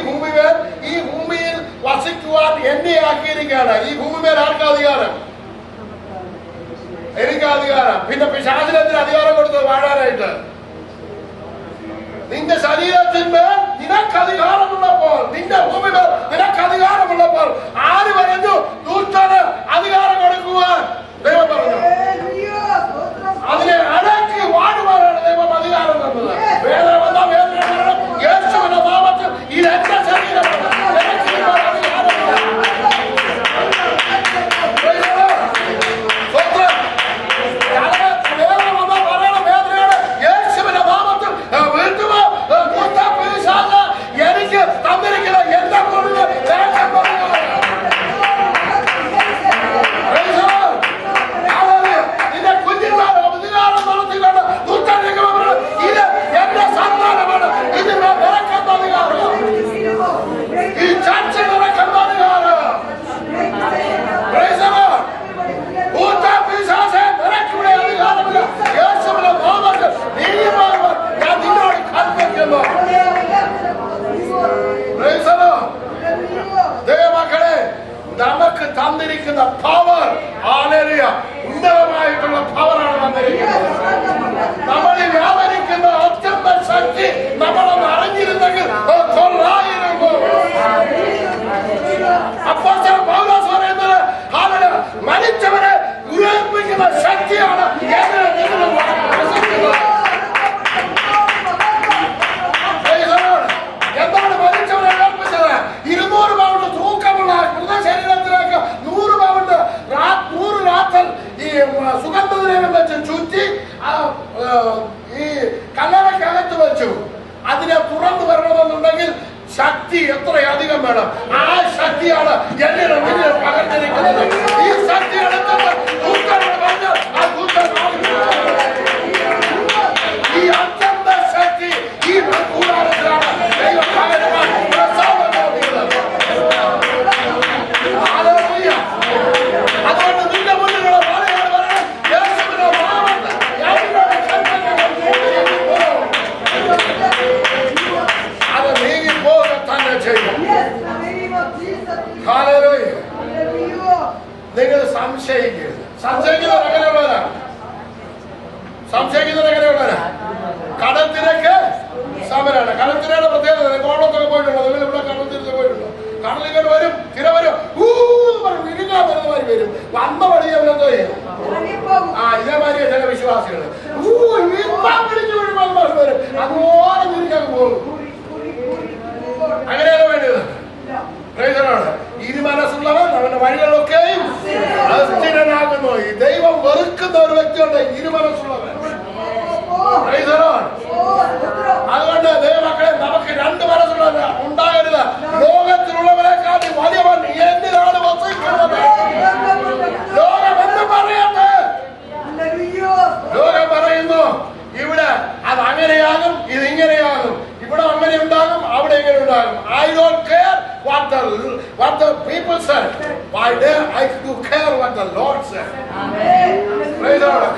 ഭൂമിയിൽ വസിക്കുവാൻ എന്നെ ആക്കിയിരിക്കുകയാണ്. ഈ ഭൂമിമേൽ ആർക്കാ അധികാരം? എനിക്ക് അധികാരം. പിന്നെ പിശാചിനെന്തിന് അധികാരം കൊടുത്തത്? വാഴാനായിട്ട്. നിന്റെ ശരീരത്തിന്മേൽ നിനക്ക് അധികാരമുള്ളപ്പോൾ, നിന്റെ ഭൂമിയിൽ നിനക്ക് അധികാരമുള്ളപ്പോൾ ആര് പറഞ്ഞു ദൂതന് അധികാരം കൊടുക്കുവാൻ? ദൈവം പറഞ്ഞു. അതിനെ അടക്കി വാടുവാനാണ് ദൈവം അധികാരം തന്നത്. വേദന വന്ന വേദന വരണം. യേശുവിന്റെ നാമത്തിൽ ഇത് എന്റെ ശരീരമാണ്. എനിക്ക് ഇപ്പോൾ അധികാരമില്ല. വേദന വന്ന പറയണം, വേദനയാണ് യേശുവിന്റെ നാമത്തിൽ വീട്ടുക. എനിക്ക് തന്നിരിക്കുന്ന എന്റെ കൊണ്ടുള്ള നിന്റെ കുഞ്ഞിന്മാരെ അധികാരം നടത്തിക്കൊണ്ട് ദുഃഖിക്കുന്നത് ഇത് എന്റെ സന്താനമാണ്. ഇതിന്റെ നിരക്കുന്ന അധികാരം, ഈ ചർച്ച നിരക്കുന്ന അധികാരം നിരക്കിവിടെ അധികാരമില്ല. യേശുവിന്റെ നാമത്തിൽ നീതിമാന്മാർ ഞാൻ നിന്നോട് കൽപ്പിക്കുന്നു. ദൈവമക്കളെ, നമുക്ക് തന്നിരിക്കുന്ന പവർ ഉന്നതമായിട്ടുള്ള പവറാണ് തന്നിരിക്കുന്നത്. നമ്മളിൽ വ്യാപരിക്കുന്ന അത്യന്ത ശക്തി നമ്മളൊന്ന് അറിഞ്ഞിരുന്നെങ്കിൽ അപ്പോസ്തലൻ പൗലോസ് പറയുന്നത് മരിച്ചവരെ ഉയർപ്പിക്കുന്ന ശക്തിയാണ് എന്താണ് മരിച്ചവരെ ഉയർപ്പിച്ചത്? 200 പൗണ്ട് തൂക്കമുള്ള മൃതശരീരത്തിലേക്ക് 100 പൗണ്ട് 100 രാത്രി ഈ സുഗന്ധദ്രവ്യം വെച്ച് ചുറ്റി ഈ കല്ലറയ്ക്കകത്ത് വെച്ചു. അതിനെ തുറന്നു വരണമെന്നുണ്ടെങ്കിൽ ശക്തി എത്രയധികം വേണം. ആ ശക്തിയാണ് എന്നിൽ പകർന്നിരിക്കുന്നത്. ഈ ശക്തി എടുത്തിട്ട് ഈ അത്യന്ത ശക്തി ഈ കൂടാരത്തിലാണ് ദൈവം പകരുവാൻ അതുകൊണ്ട് നിന്റെ മുന്നിലുള്ള പറയാണ് പറയണം, യേശുവിന്റെ നാമത്തിൽ അത് നീങ്ങിപ്പോക തന്നെ ചെയ്യും. നിങ്ങൾ സംശയിക്കരുത്. സംശയിക്കുന്നത് എങ്ങനെയുള്ളവരാ? കടൽത്തിരക്ക് സമരമാണ്. കടൽത്തിരയുടെ പ്രത്യേകത കോളത്തൊക്കെ പോയിട്ടുണ്ടോ? നിങ്ങൾ ഇവിടെ കടൽത്തിരത്ത് പോയിട്ടുണ്ടോ? കടലിങ്ങനെ വരും, തിര വരും, വിഴുങ്ങാൻ വരുന്നവർ വരും. വന്ന വഴി അവരെന്തോ ചെയ്യും? ഇതേമാതിരിയ ചില വിശ്വാസികൾ പിടിച്ചു വരും, അതുപോലെ തിരിക്കാൻ പോകും. അങ്ങനെയല്ല വേണ്ടത്. ഇരുമനസ്സുള്ളവൻ അവന്റെ വഴികളൊക്കെയും അസ്ഥിരനാകുന്നു. ഈ ദൈവം വെറുക്കുന്ന ഒരു വ്യക്തിയുണ്ട്, ഇരുമനസ്സുള്ളവൻ. അതുകൊണ്ട് ദൈവമക്കളെ, നമുക്ക് 2 മനസ്സുള്ള ഉണ്ടാകരുത്. ലോകത്തിലുള്ളവരെക്കാട്ടി വലിയവൻ എന്തിനാണ് വസിക്കുന്നത്? ലോകം എന്ന് പറയട്ടെ. ലോകം പറയുന്നു ഇവിടെ അത് അങ്ങനെയാകും, ഇത് ഇങ്ങനെയാകും, ഇവിടെ അങ്ങനെ ഉണ്ടാകും, അവിടെ ഇങ്ങനെ ഉണ്ടാകും. I don't care what the people said. Why there I do care what the Lord said.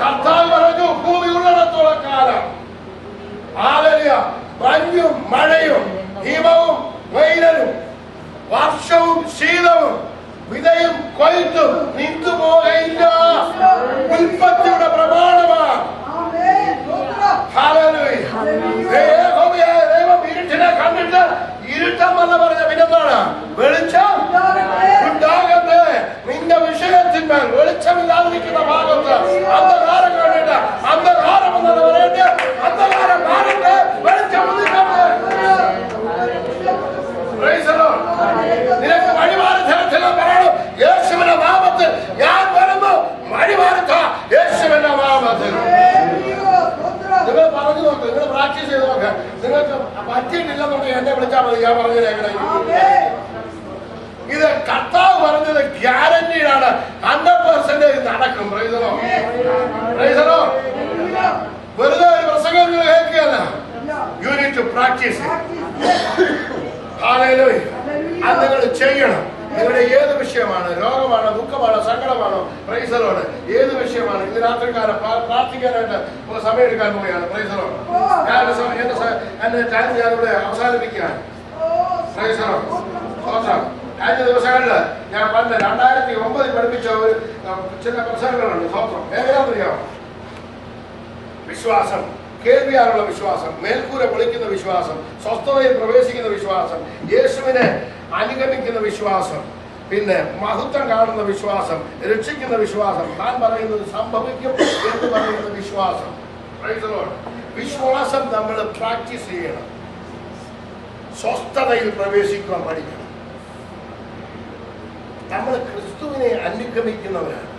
കർത്താവ് പറഞ്ഞു, ഭൂമി ഉള്ളിടത്തോളം കാലം മഞ്ഞും മഴയും ഹിമവും വെയിലും വർഷവും ശീതവും വിതയും കൊയ്ത്തും നിന്നുപോകയില്ല. ഉൽപ്പത്തിയുടെ പ്രമാണമാണ്. ദൈവം ഇരുട്ടിനെ കണ്ടിട്ട് ഇരുട്ടെന്നല്ല പറഞ്ഞ പിന്നെന്താണ്? വെളിച്ചം ഉണ്ടാകട്ടെ. നിന്റെ വിഷയത്തിന്മേൽ വെളിച്ചമില്ലാതിരിക്കുന്ന ഭാഗത്ത് അന്ധകാരം കണ്ടിട്ട് അന്ധകാരം എന്നാണ് പറയേണ്ടത്. അന്ധകാരം മാറട്ടെ, വെളിച്ചം ഉദിക്കട്ടെ. നിനക്ക് വഴിമാറിത്തരത്തില്ല പറയണം, യേശുവിന്റെ നാമത്തിൽ ഞാൻ വരുന്നു. വഴിമാറിത്ത യേശുവിന്റെ നാമത്തിൽ. നിങ്ങൾ പറഞ്ഞു നോക്ക്, നിങ്ങൾ പ്രാക്ടീസ് ചെയ്ത് നോക്ക്. നിങ്ങൾക്ക് പറ്റിയിട്ടില്ലെന്നുണ്ടെങ്കിൽ എന്നെ വിളിച്ചാൽ മതി, ഞാൻ പറഞ്ഞേക്കണേ. ഇത് കർത്താവ് പറഞ്ഞത് ഗ്യാരണ്ടീഡാണ്. 100% നടക്കും. വെറുതെ ഒരു പ്രസംഗം കേൾക്കുകയല്ല. You need to practise. അത് നിങ്ങൾ ചെയ്യണം. നിങ്ങളുടെ ഏത് വിഷയമാണ്, രോഗമാണോ, ദുഃഖമാണോ, സങ്കടമാണോ, പ്രൈസറോട് ഏത് വിഷയമാണ്, ഇന്ന് രാത്രിക്കാലം പ്രാർത്ഥിക്കാനായിട്ട് സമയം എടുക്കാൻ പോവുകയാണ്. പ്രൈസറോട് എന്റെ ടൈം ഞാനിവിടെ അവസാനിപ്പിക്കുകയാണ്. പ്രൈസറോ കഴിഞ്ഞ ദിവസങ്ങളില് ഞാൻ പണ്ട് 2009 പഠിപ്പിച്ച ഒരു ചില പ്രസംഗങ്ങളുണ്ട്. സ്വത്രം എങ്ങനെയാണെന്നറിയാമോ? വിശ്വാസം കേൾവിയാലുള്ള വിശ്വാസം, മേൽക്കൂര പൊളിക്കുന്ന വിശ്വാസം, സ്വസ്ഥതയിൽ പ്രവേശിക്കുന്ന വിശ്വാസം, യേശുവിനെ അനുഗമിക്കുന്ന വിശ്വാസം, പിന്നെ മഹത്വം കാണുന്ന വിശ്വാസം, രക്ഷിക്കുന്ന വിശ്വാസം, താൻ പറയുന്നത് സംഭവിക്കും എന്ന് പറയുന്ന വിശ്വാസം. വിശ്വാസം നമ്മൾ പ്രാക്ടീസ് ചെയ്യണം. സ്വസ്ഥതയിൽ പ്രവേശിക്കാൻ പഠിക്കണം. നമ്മൾ ക്രിസ്തുവിനെ അനുഗമിക്കുന്നവരാണ്.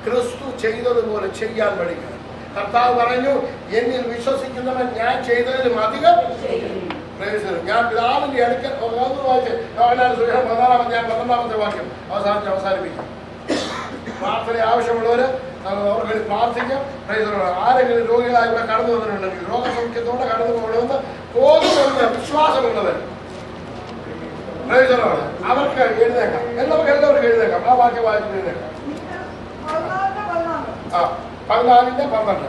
ക്രിസ്തു ചെയ്തതുപോലെ ചെയ്യാൻ പഠിക്കണം. കർത്താവ് പറഞ്ഞു, എന്നിൽ വിശ്വസിക്കുന്നവൻ ഞാൻ ചെയ്തതിലും അധികം ഞാൻ പിതാവിന്റെ അടുക്കൽ 12-ാമത്തെ വാക്യം അവസാനിപ്പിക്കും. പ്രാർത്ഥന ആവശ്യമുള്ളവര് അവർക്ക് വേണ്ടി പ്രാർത്ഥിക്കാം. ആരെങ്കിലും രോഗികളായി ഇവിടെ കടന്നു വന്നിട്ടുണ്ടെങ്കിൽ രോഗസൗഖ്യത്തോടെ കടന്നു പോകുമെന്ന് വിശ്വാസമുള്ളവർ അവർക്ക് എഴുന്നേക്കാം. എല്ലാവർക്കും എഴുന്നേക്കാം. ആ വാക്യം വായിച്ചിട്ട് എഴുന്നേക്കാം. 14:12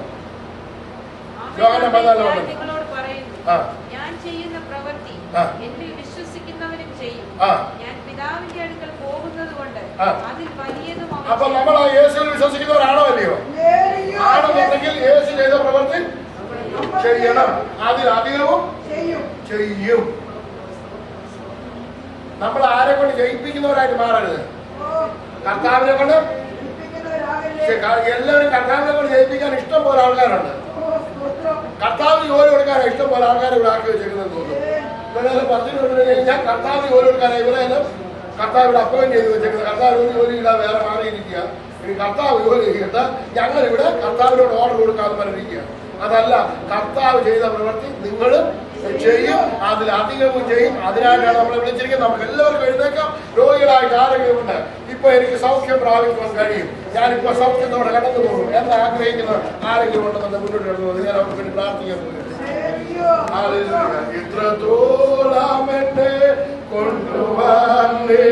ഞാൻ ചെയ്യുന്ന പ്രവൃത്തി എന്നിൽ വിശ്വസിക്കുന്നവരും ചെയ്യും. ഞാൻ പിതാവിന്റെ അടുക്കൽ പോകുന്നത് കൊണ്ട് അതിൽ വലിയതും.
അപ്പൊ നമ്മൾ ആ യേശുവിൽ വിശ്വസിക്കുന്നവരാണോ അല്ലയോ? ആണെന്നുണ്ടെങ്കിൽ യേശു ചെയ്ത പ്രവൃത്തി ചെയ്യണം. അതിലധികവും ചെയ്യും. നമ്മൾ ആരെ കൊണ്ട് ജയിപ്പിക്കുന്നവരായിട്ട് മാറരുത്. കർത്താവിനെ കൊണ്ട് എല്ലാവരും കർത്താവിനെ കൊണ്ട് ജയിപ്പിക്കാൻ ഇഷ്ടം പോലെ ആൾക്കാരുണ്ട്. കർത്താവിന് ജോലി കൊടുക്കാൻ ഇഷ്ടം പോലെ ആൾക്കാരെ ഇവിടെ ആക്കി വെച്ചിരിക്കുന്നത് തോന്നുന്നു. ഇവരെല്ലാം പറഞ്ഞു, ഞാൻ കർത്താവിന് ജോലി കൊടുക്കാനാണ് ഇവരെല്ലാം കർത്താവ് ഇവിടെ അപ്പോയിന്റ് ചെയ്ത് വെച്ചേക്കുന്നത്. കർത്താവ് ജോലി ഇല്ലാതെ വേറെ മാറിയിരിക്കുക. ഇനി കർത്താവ് ജോലി ചെയ്തിട്ട് ഞങ്ങൾ ഇവിടെ കർത്താവിനോട് ഓർഡർ കൊടുക്കാതെ പറഞ്ഞിരിക്കുക. അതല്ല, കർത്താവ് ചെയ്ത പ്രവൃത്തി നിങ്ങൾ ചെയ്യും, അതിലധികവും ചെയ്യും. അതിനായിട്ടാണ് നമ്മളെ വിളിച്ചിരിക്കുന്നത്. നമുക്ക് എല്ലാവർക്കും എഴുന്നേക്കാം. രോഗികളായിട്ട് ആരെങ്കിലും ഉണ്ട്, ഇപ്പൊ എനിക്ക് സൗഖ്യം പ്രാപിക്കാൻ കഴിയും, ഞാനിപ്പോ സൗഖ്യത്തോടെ കടന്നു പോകും എന്ന് ആഗ്രഹിക്കുന്ന ആരെങ്കിലും ഉണ്ടെന്ന് മുന്നോട്ട് കിടന്നത് ഞാൻ അവർക്ക് വേണ്ടി പ്രാർത്ഥിക്കാൻ പോകുന്നത്. ഇത്രത്തോളം എന്നെ കൊണ്ടുവന്നേവാൻ